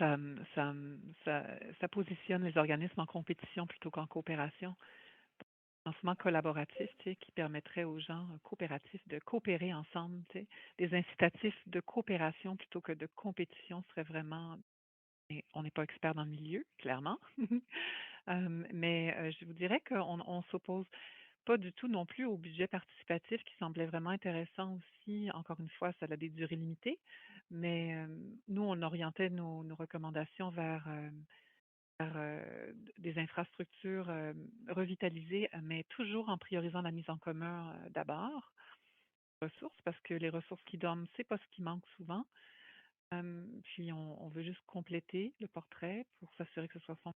ça positionne les organismes en compétition plutôt qu'en coopération. Financement collaboratif, qui permettrait aux gens coopératifs de coopérer ensemble, des incitatifs de coopération plutôt que de compétition serait vraiment… On n'est pas expert dans le milieu, clairement, mais je vous dirais qu'on s'oppose pas du tout non plus au budget participatif qui semblait vraiment intéressant aussi. Encore une fois, ça a des durées limitées, mais nous, on orientait nos recommandations vers des infrastructures revitalisées, mais toujours en priorisant la mise en commun d'abord, ressources, parce que les ressources qui dorment, c'est pas ce qui manque souvent. Puis on veut juste compléter le portrait pour s'assurer que ce soit fonctionnel.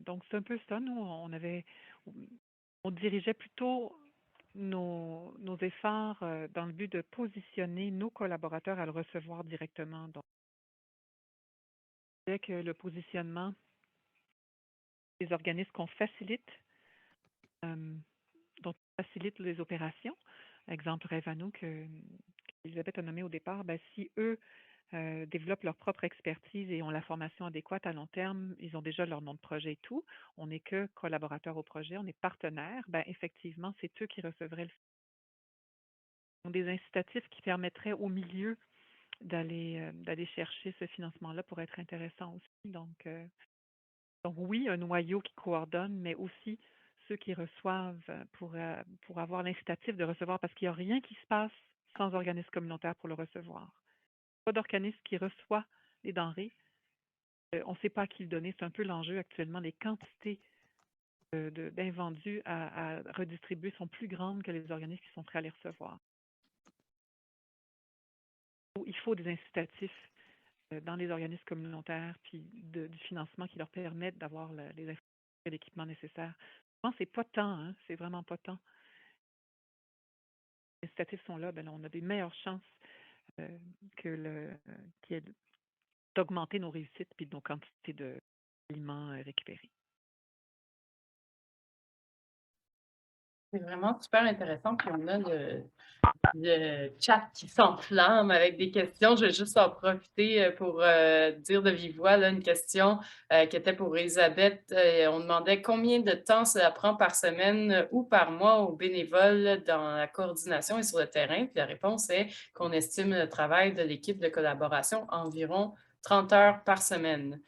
Donc, c'est un peu ça. Nous, on dirigeait plutôt nos efforts dans le but de positionner nos collaborateurs à le recevoir directement. Donc, c'est que le positionnement des organismes qu'on facilite, dont on facilite les opérations. Exemple, Rêve à nous qu'Elisabeth a nommé au départ, ben, si eux développent leur propre expertise et ont la formation adéquate à long terme, ils ont déjà leur nom de projet et tout, on n'est que collaborateurs au projet, on est partenaires, ben, effectivement, c'est eux qui recevraient des incitatifs qui permettraient au milieu d'aller chercher ce financement-là pour être intéressant aussi. Donc oui, un noyau qui coordonne, mais aussi ceux qui reçoivent pour avoir l'incitatif de recevoir, parce qu'il n'y a rien qui se passe sans organisme communautaire pour le recevoir. Pas d'organisme qui reçoit les denrées. On ne sait pas à qui le donner. C'est un peu l'enjeu actuellement. Les quantités d'invendus à redistribuer sont plus grandes que les organismes qui sont prêts à les recevoir. Il faut des incitatifs dans les organismes communautaires puis du financement qui leur permettent d'avoir les infrastructures et l'équipement nécessaire. Souvent, c'est pas tant, hein, c'est vraiment pas tant. Les incitatifs sont là, ben là, on a des meilleures chances d'augmenter nos réussites puis nos quantités d'aliments récupérés. C'est vraiment super intéressant. Puis on a le chat qui s'enflamme avec des questions. Je vais juste en profiter pour dire de vive voix là, une question qui était pour Elisabeth. On demandait combien de temps cela prend par semaine ou par mois aux bénévoles dans la coordination et sur le terrain. Puis la réponse est qu'on estime le travail de l'équipe de collaboration environ 30 heures par semaine.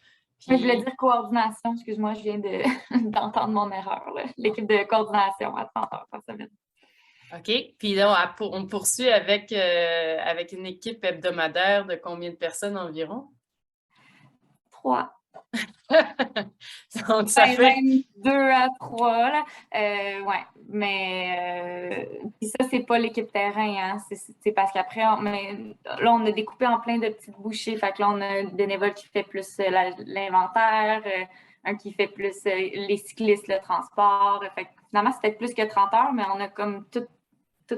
Je voulais dire coordination, excuse-moi, je viens d'entendre mon erreur. L'équipe de coordination à 30 heures par semaine. OK. Puis là, on poursuit avec une équipe hebdomadaire de combien de personnes environ? 3. Donc, ça fait... Même 2 à 3, là. Ouais, mais puis ça, c'est pas l'équipe terrain, hein. C'est parce qu'après, là, on a découpé en plein de petites bouchées. Fait que là, on a un bénévole qui fait plus l'inventaire, un qui fait plus les cyclistes, le transport. Fait que finalement, c'est peut-être plus que 30 heures, mais on a comme tout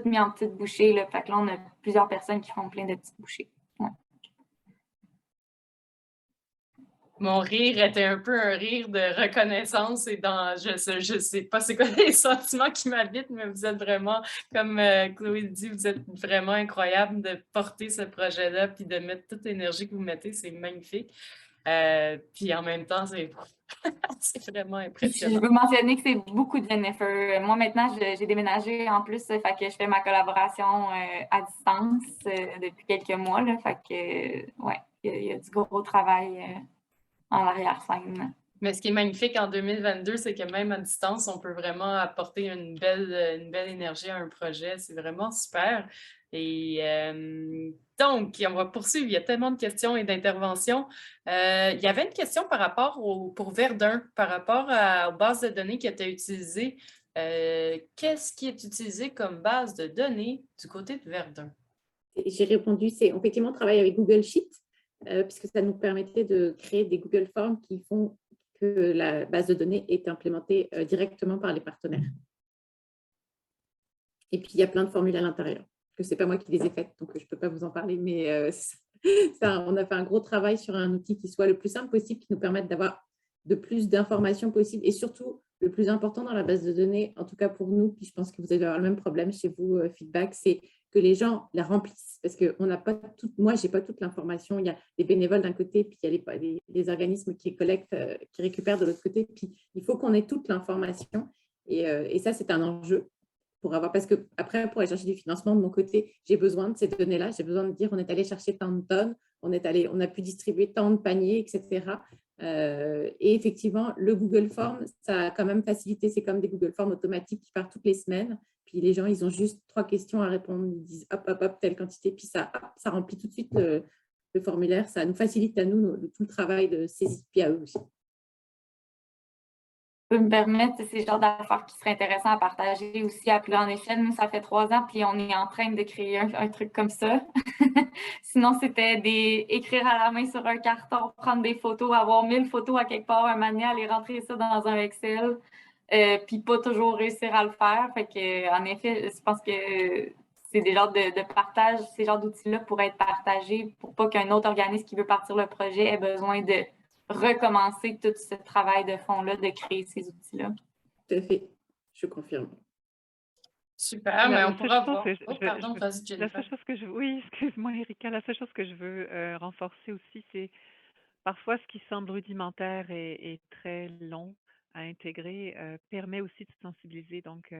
mis en petites bouchées, là. Fait que là, on a plusieurs personnes qui font plein de petites bouchées. Ouais. Mon rire était un peu un rire de reconnaissance et je sais pas c'est quoi les sentiments qui m'habitent, mais vous êtes vraiment, comme Chloé dit, vous êtes vraiment incroyable de porter ce projet-là puis de mettre toute l'énergie que vous mettez, c'est magnifique. Puis en même temps, c'est vraiment impressionnant. Je veux mentionner que c'est beaucoup de Jennifer. Moi, maintenant, j'ai déménagé en plus, fait que je fais ma collaboration à distance depuis quelques mois. Là, fait que, ouais, il y a du gros travail en arrière-scène. Mais ce qui est magnifique en 2022, c'est que même à distance, on peut vraiment apporter une belle énergie à un projet. C'est vraiment super. Et donc, on va poursuivre. Il y a tellement de questions et d'interventions. Il y avait une question par rapport pour Verdun, par rapport aux bases de données qui étaient utilisées. Qu'est-ce qui est utilisé comme base de données du côté de Verdun? J'ai répondu, effectivement, on travaille avec Google Sheet, puisque ça nous permettait de créer des Google Forms qui font que la base de données est implémentée directement par les partenaires. Et puis, il y a plein de formules à l'intérieur, que ce n'est pas moi qui les ai faites, donc je ne peux pas vous en parler, mais on a fait un gros travail sur un outil qui soit le plus simple possible, qui nous permette d'avoir de plus d'informations possibles, et surtout, le plus important dans la base de données, en tout cas pour nous, puis je pense que vous allez avoir le même problème chez vous, Feedback, c'est que les gens la remplissent, parce que on n'a pas moi, je n'ai pas toute l'information. Il y a les bénévoles d'un côté, puis il y a les organismes qui collectent, qui récupèrent de l'autre côté, puis il faut qu'on ait toute l'information, et ça, c'est un enjeu pour avoir, parce que après, pour aller chercher du financement de mon côté, j'ai besoin de ces données-là, j'ai besoin de dire on est allé chercher tant de tonnes, on a pu distribuer tant de paniers, etc. Et effectivement, le Google Form, ça a quand même facilité, c'est comme des Google Forms automatiques qui partent toutes les semaines. Puis les gens, ils ont juste 3 questions à répondre, ils disent hop, hop, hop, telle quantité, puis ça remplit tout de suite le formulaire. Ça nous facilite à nous tout le travail de saisie, puis à eux aussi. peux me permettre, c'est le genre d'affaires qui serait intéressant à partager aussi à plus grande échelle. Nous, ça fait 3 ans, puis on est en train de créer un truc comme ça. Sinon, c'était écrire à la main sur un carton, prendre des photos, avoir 1000 photos à quelque part, un manuel, aller rentrer ça dans un Excel, puis pas toujours réussir à le faire. Fait que, en effet, je pense que c'est des genres de partage, ces genres d'outils-là pourraient être partagés pour pas qu'un autre organisme qui veut partir le projet ait besoin de recommencer tout ce travail de fond-là, de créer ces outils-là. Tout à fait, je confirme. Super, mais on pourra voir. Oh, pardon, vas-y, La Jennifer. seule chose que je oui, excuse-moi, Erika, la seule chose que je veux renforcer aussi, c'est parfois ce qui semble rudimentaire et très long à intégrer permet aussi de sensibiliser. Donc,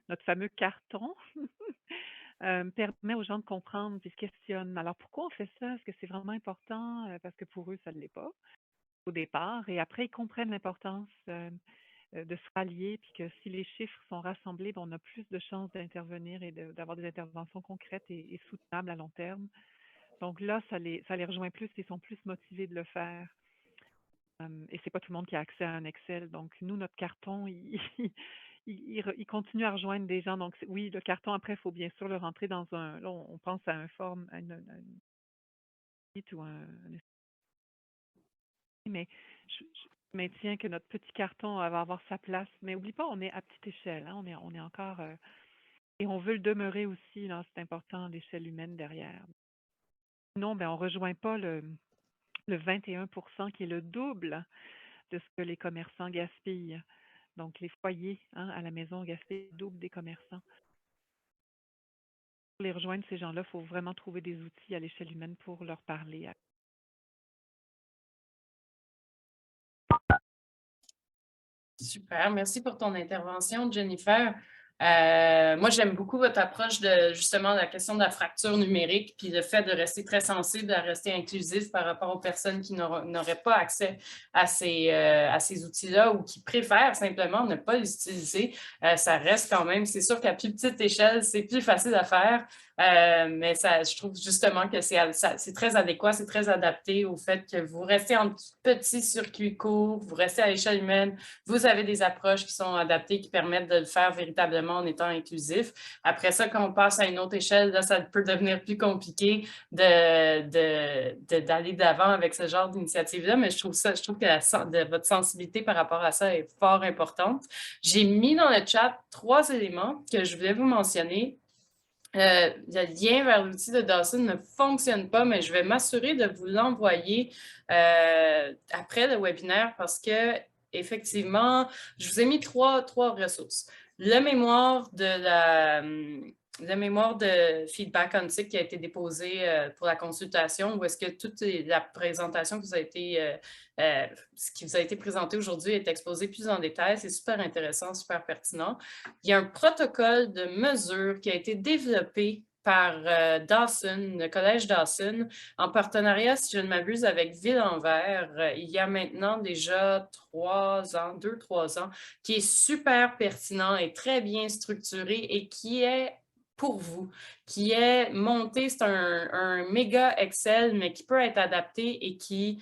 notre fameux carton permet aux gens de comprendre puis se questionnent. Alors, pourquoi on fait ça? Est-ce que c'est vraiment important? Parce que pour eux, ça ne l'est pas au départ. Et après, ils comprennent l'importance de se rallier, puis que si les chiffres sont rassemblés, ben, on a plus de chances d'intervenir et d'avoir des interventions concrètes et soutenables à long terme. Donc là, ça les rejoint plus, ils sont plus motivés de le faire. Et c'est pas tout le monde qui a accès à un Excel. Donc, nous, notre carton, il continue à rejoindre des gens. Donc, oui, le carton, après, il faut bien sûr le rentrer dans un. Là, on pense à un forme, à une site ou mais je maintiens que notre petit carton va avoir sa place. Mais oublie pas, on est à petite échelle, hein, on est encore et on veut le demeurer aussi, là, c'est important, l'échelle humaine derrière. Sinon, ben, on rejoint pas le 21% qui est le double de ce que les commerçants gaspillent. Donc, les foyers à la maison gaspillent le double des commerçants. Pour les rejoindre, ces gens-là, il faut vraiment trouver des outils à l'échelle humaine pour leur parler. Super, merci pour ton intervention, Jennifer. Moi, j'aime beaucoup votre approche de justement la question de la fracture numérique, puis le fait de rester très sensible, de rester inclusif par rapport aux personnes qui n'auraient pas accès à ces outils-là ou qui préfèrent simplement ne pas les utiliser. Ça reste quand même, c'est sûr qu'à plus petite échelle, c'est plus facile à faire, mais je trouve justement que c'est très adéquat, c'est très adapté au fait que vous restez en petits circuits courts, vous restez à l'échelle humaine, vous avez des approches qui sont adaptées, qui permettent de le faire véritablement en étant inclusif. Après ça, quand on passe à une autre échelle, là, ça peut devenir plus compliqué d'aller d'avant avec ce genre d'initiative-là, mais je trouve que votre sensibilité par rapport à ça est fort importante. J'ai mis dans le chat 3 éléments que je voulais vous mentionner. Le lien vers l'outil de Dawson ne fonctionne pas, mais je vais m'assurer de vous l'envoyer après le webinaire parce que effectivement, je vous ai mis trois ressources. Le mémoire de feedback on site qui a été déposé pour la consultation, où est-ce que toute la présentation ce qui vous a été présenté aujourd'hui est exposé plus en détail. C'est super intéressant, super pertinent. Il y a un protocole de mesure qui a été développé par Dawson, le Collège Dawson, en partenariat, si je ne m'abuse, avec Ville-en-Vert, il y a maintenant déjà 2-3 ans, qui est super pertinent et très bien structuré et qui est pour vous, qui est monté, c'est un méga Excel, mais qui peut être adapté et qui,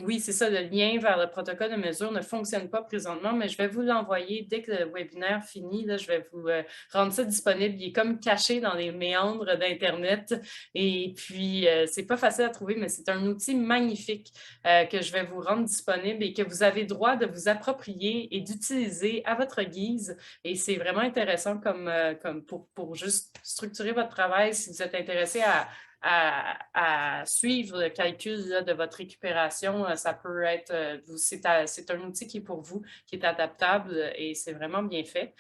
oui, c'est ça, le lien vers le protocole de mesure ne fonctionne pas présentement, mais je vais vous l'envoyer dès que le webinaire finit, là, je vais vous rendre ça disponible. Il est comme caché dans les méandres d'Internet et puis, c'est pas facile à trouver, mais c'est un outil magnifique que je vais vous rendre disponible et que vous avez droit de vous approprier et d'utiliser à votre guise. Et c'est vraiment intéressant comme pour juste structurer votre travail si vous êtes intéressé à suivre le calcul là, de votre récupération. Ça peut être, c'est un outil qui est pour vous, qui est adaptable et c'est vraiment bien fait.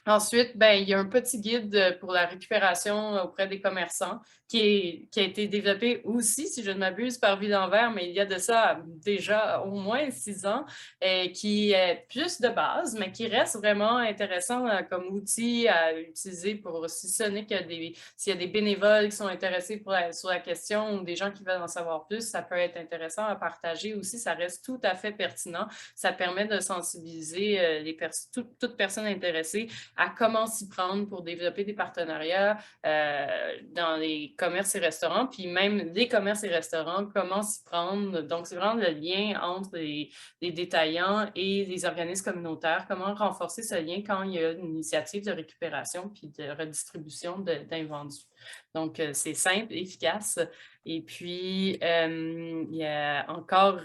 Ensuite, il y a un petit guide pour la récupération auprès des commerçants qui a été développé aussi, si je ne m'abuse, par Ville-en-Vert, mais il y a de ça déjà au moins 6 ans, qui est plus de base, mais qui reste vraiment intéressant comme outil à utiliser pour si ce n'est que s'il y a des bénévoles qui sont intéressés sur la question ou des gens qui veulent en savoir plus, ça peut être intéressant à partager aussi. Ça reste tout à fait pertinent. Ça permet de sensibiliser toute personne intéressée à comment s'y prendre pour développer des partenariats dans les commerces et restaurants, puis même les commerces et restaurants, comment s'y prendre. Donc, c'est vraiment le lien entre les détaillants et les organismes communautaires, comment renforcer ce lien quand il y a une initiative de récupération puis de redistribution d'invendus. Donc, c'est simple, efficace. Et puis, il y a encore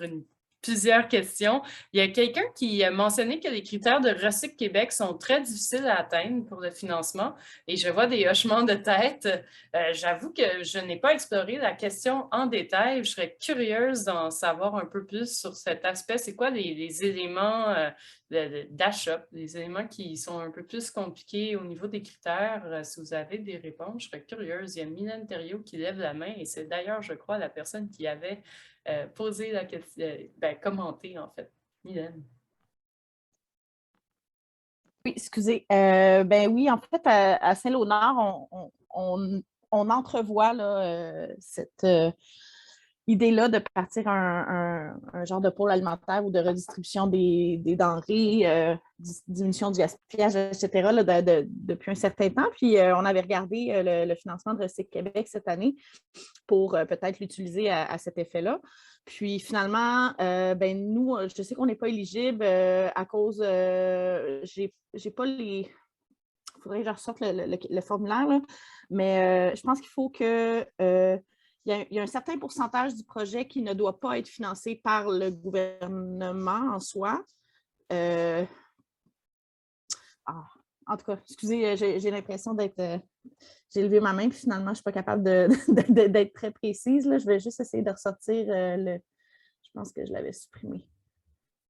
plusieurs questions. Il y a quelqu'un qui a mentionné que les critères de Recyc Québec sont très difficiles à atteindre pour le financement et je vois des hochements de tête. J'avoue que je n'ai pas exploré la question en détail. Je serais curieuse d'en savoir un peu plus sur cet aspect. C'est quoi les éléments d'achat, les éléments qui sont un peu plus compliqués au niveau des critères? Si vous avez des réponses, je serais curieuse. Il y a Mylène Thériault qui lève la main et c'est d'ailleurs, je crois, la personne qui avait poser la question, commenter en fait. Mylène. Oui, excusez. Oui, en fait, à Saint-Léonard, on entrevoit là, cette idée-là de partir un genre de pôle alimentaire ou de redistribution des denrées, diminution du gaspillage, etc., là, depuis un certain temps. Puis, on avait regardé le financement de Recyc Québec cette année pour peut-être l'utiliser à cet effet-là. Puis finalement, nous, je sais qu'on n'est pas éligible à cause, j'ai pas les... Il faudrait que je ressorte le formulaire, là. Mais je pense qu'il faut que... il y a un certain pourcentage du projet qui ne doit pas être financé par le gouvernement en soi. En tout cas, excusez, j'ai l'impression d'être... j'ai levé ma main, puis finalement, je ne suis pas capable d'être très précise. Là. Je vais juste essayer de ressortir Je pense que je l'avais supprimé.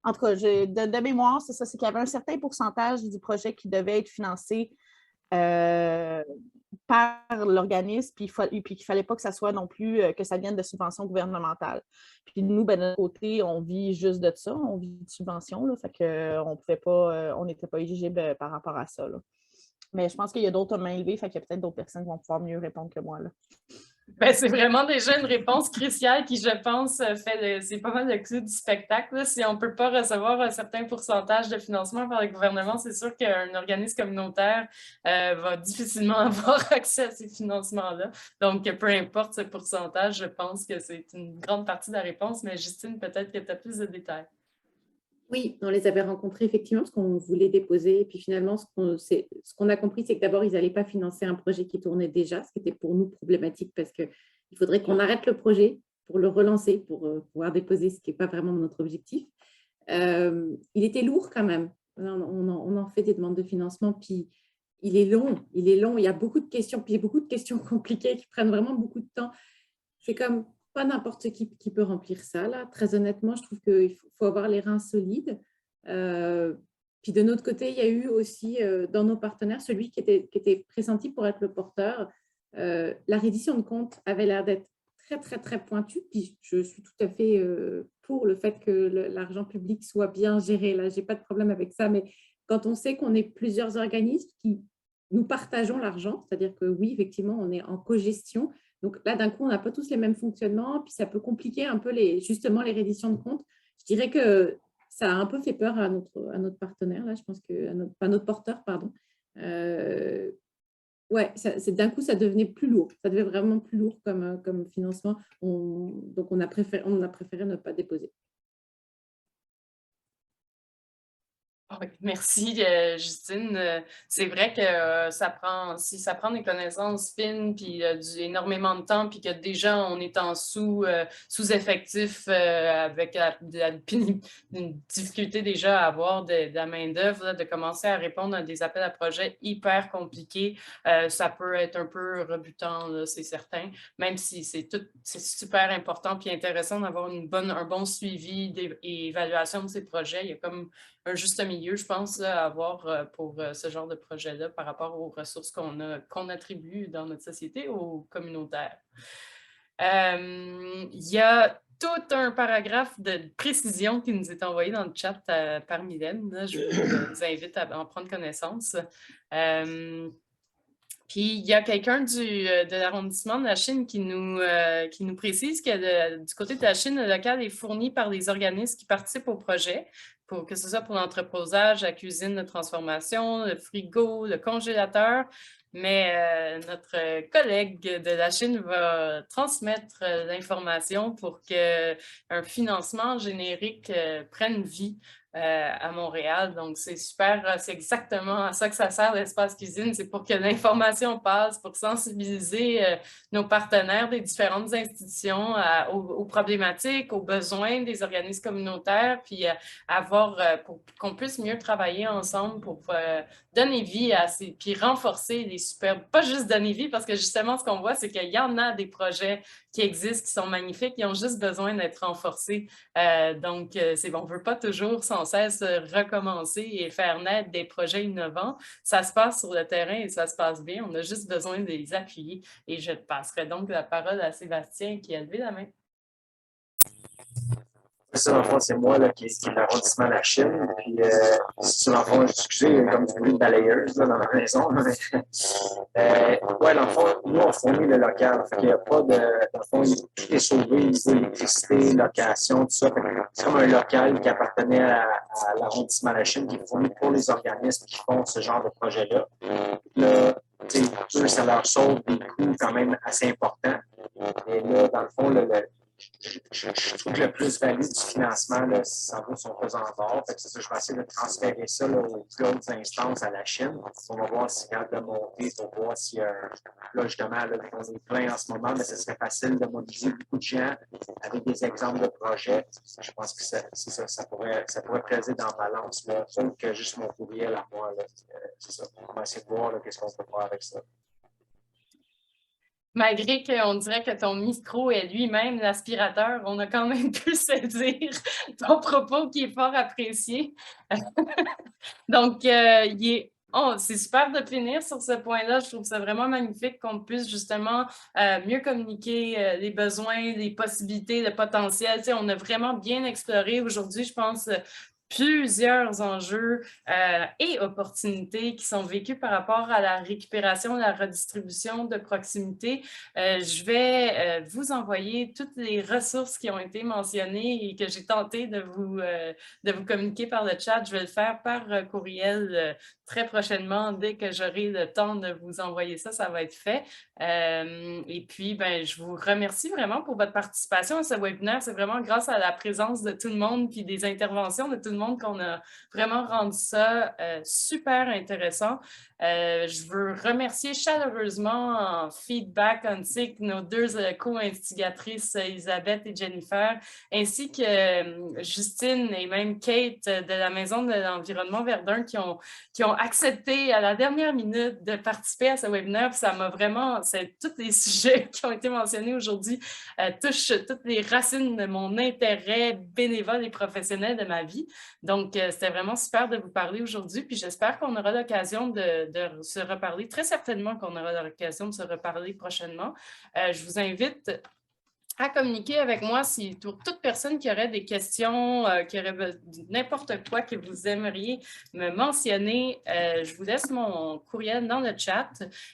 En tout cas, de mémoire, c'est ça, c'est qu'il y avait un certain pourcentage du projet qui devait être financé par l'organisme, puis qu'il ne fallait pas que ça soit non plus que ça vienne de subventions gouvernementales. Puis nous, de notre côté, on vit juste de ça, on vit de subventions, là, fait qu'on pouvait pas, on n'était pas éligible par rapport à ça. Là. Mais je pense qu'il y a d'autres mains levées, fait qu'il y a peut-être d'autres personnes qui vont pouvoir mieux répondre que moi. Là. C'est vraiment déjà une réponse cruciale qui, je pense, c'est pas mal le clou du spectacle. Là. Si on ne peut pas recevoir un certain pourcentage de financement par le gouvernement, c'est sûr qu'un organisme communautaire va difficilement avoir accès à ces financements-là. Donc, peu importe ce pourcentage, je pense que c'est une grande partie de la réponse. Mais Justine, peut-être que tu as plus de détails. Oui, on les avait rencontrés effectivement parce qu'on voulait déposer. Et puis finalement, ce qu'on a compris, c'est que d'abord, ils n'allaient pas financer un projet qui tournait déjà, ce qui était pour nous problématique parce qu'il faudrait qu'on arrête le projet pour le relancer, pour pouvoir déposer, ce qui n'est pas vraiment notre objectif. Il était lourd quand même. On en fait des demandes de financement, puis il est long, il y a beaucoup de questions, puis il y a beaucoup de questions compliquées qui prennent vraiment beaucoup de temps. C'est comme... pas n'importe qui peut remplir ça. Là. Très honnêtement, je trouve qu'il faut avoir les reins solides. Puis de notre côté, il y a eu aussi dans nos partenaires celui qui était pressenti pour être le porteur. La reddition de compte avait l'air d'être très, très, très pointue. Puis je suis tout à fait pour le fait que l'argent public soit bien géré. Là, je n'ai pas de problème avec ça. Mais quand on sait qu'on est plusieurs organismes qui nous partageons l'argent, c'est-à-dire que oui, effectivement, on est en co-gestion. Donc là, d'un coup, on n'a pas tous les mêmes fonctionnements, puis ça peut compliquer un peu justement les redditions de comptes. Je dirais que ça a un peu fait peur à notre partenaire, là, je pense que à notre porteur, pardon. Ouais, d'un coup, ça devenait plus lourd. Ça devenait vraiment plus lourd comme financement. Donc, on a préféré ne pas déposer. Oui, merci, Justine. C'est vrai que si ça prend des connaissances fines, puis énormément de temps, puis que déjà on est en sous-effectif avec une difficulté déjà à avoir de la main-d'œuvre, de commencer à répondre à des appels à projets hyper compliqués, ça peut être un peu rebutant, c'est certain, même si c'est super important puis intéressant d'avoir un bon suivi et évaluation de ces projets. Il y a comme un juste milieu, je pense, là, à avoir pour ce genre de projet-là par rapport aux ressources qu'on attribue dans notre société aux communautaires. Il y a tout un paragraphe de précision qui nous est envoyé dans le chat par Mylène. Là, je vous invite à en prendre connaissance. Puis, il y a quelqu'un de l'arrondissement de la Chine qui nous précise que du côté de la Chine, le local est fourni par les organismes qui participent au projet que ce soit pour l'entreposage, la cuisine de transformation, le frigo, le congélateur. Mais notre collègue de la Chine va transmettre l'information pour qu'un financement générique prenne vie à Montréal. Donc, c'est super, c'est exactement à ça que ça sert l'espace cuisine, c'est pour que l'information passe, pour sensibiliser nos partenaires des différentes institutions aux problématiques, aux besoins des organismes communautaires, puis pour qu'on puisse mieux travailler ensemble pour donner vie à ces, puis renforcer les superbes, pas juste donner vie, parce que justement, ce qu'on voit, c'est qu'il y en a des projets qui existent, qui sont magnifiques, qui ont juste besoin d'être renforcés. Donc, c'est bon, on ne veut pas toujours sans cesse recommencer et faire naître des projets innovants. Ça se passe sur le terrain et ça se passe bien. On a juste besoin de les appuyer. Et je passerai donc la parole à Sébastien qui a levé la main. Ça, dans le fond, c'est moi là, qui est l'arrondissement de la Chine. Puis, dans le fond, excusez, comme du bruit de balayeuse là, dans la maison. Ouais, dans le fond, nous, on fournit le local. Fait qu'il n'y a pas de. Dans le fond, tout est sauvé, électricité, location, tout ça. C'est comme un local qui appartenait à l'arrondissement de la Chine, qui est fourni pour les organismes qui font ce genre de projet-là. Là, eux, ça leur sauve des coûts quand même assez importants. Et là, dans le fond, je trouve que le plus-value du financement, là, ça vaut son pesant d'or. C'est ça, je vais essayer de transférer ça là, aux plus hautes instances à la Chine. On va voir s'il y a de monter pour voir s'il y a. Là, justement, là, on est plein en ce moment, mais ce serait facile de mobiliser beaucoup de gens avec des exemples de projets. Je pense que ça pourrait peser dans la balance, là, autre que juste mon courriel à moi. C'est ça. On va essayer de voir qu'est-ce qu'on peut faire avec ça. Malgré qu'on dirait que ton micro est lui-même l'aspirateur, on a quand même pu saisir ton propos qui est fort apprécié. Donc, c'est super de finir sur ce point-là. Je trouve ça vraiment magnifique qu'on puisse justement mieux communiquer les besoins, les possibilités, le potentiel. Tu sais, on a vraiment bien exploré aujourd'hui, je pense, plusieurs enjeux et opportunités qui sont vécus par rapport à la récupération, la redistribution de proximité. Je vais vous envoyer toutes les ressources qui ont été mentionnées et que j'ai tenté de vous communiquer par le chat. Je vais le faire par courriel très prochainement. Dès que j'aurai le temps de vous envoyer ça, ça va être fait. Et puis, je vous remercie vraiment pour votre participation à ce webinaire. C'est vraiment grâce à la présence de tout le monde puis des interventions de tout le monde qu'on a vraiment rendu ça super intéressant. Je veux remercier chaleureusement en feedback ainsi que nos deux co-instigatrices, Elisabeth et Jennifer, ainsi que Justine et même Kate de la Maison de l'Environnement Verdun qui ont accepté à la dernière minute de participer à ce webinaire. Puis ça m'a vraiment, tous les sujets qui ont été mentionnés aujourd'hui touchent toutes les racines de mon intérêt bénévole et professionnel de ma vie. Donc, c'était vraiment super de vous parler aujourd'hui. Puis j'espère qu'on aura l'occasion de se reparler. Très certainement qu'on aura l'occasion de se reparler prochainement. Je vous invite à communiquer avec moi si pour toute personne qui aurait des questions, qui aurait n'importe quoi que vous aimeriez me mentionner. Je vous laisse mon courriel dans le chat.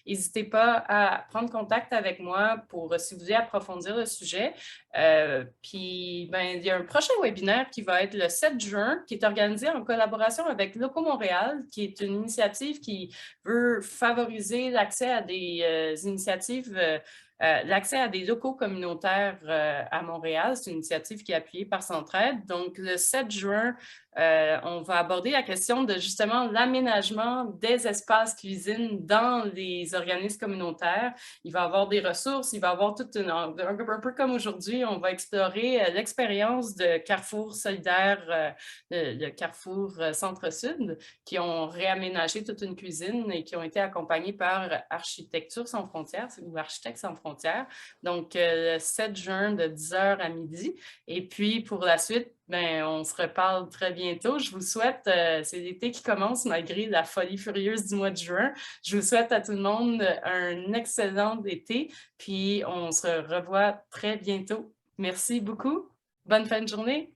N'hésitez pas à prendre contact avec moi si vous voulez approfondir le sujet. Puis, il y a un prochain webinaire qui va être le 7 juin, qui est organisé en collaboration avec Loco Montréal, qui est une initiative qui veut favoriser l'accès à des initiatives l'accès à des locaux communautaires à Montréal. C'est une initiative qui est appuyée par Centraide. Donc, le 7 juin, on va aborder la question de justement l'aménagement des espaces cuisine dans les organismes communautaires. Il va y avoir des ressources, il va y avoir un peu comme aujourd'hui, on va explorer l'expérience de Carrefour solidaire, le Carrefour Centre-Sud, qui ont réaménagé toute une cuisine et qui ont été accompagnés par Architecture sans frontières ou Architectes sans frontières. Donc, le 7 juin de 10h à midi. Et puis, pour la suite, on se reparle très bientôt. Je vous souhaite, c'est l'été qui commence malgré la folie furieuse du mois de juin. Je vous souhaite à tout le monde un excellent été, puis on se revoit très bientôt. Merci beaucoup. Bonne fin de journée.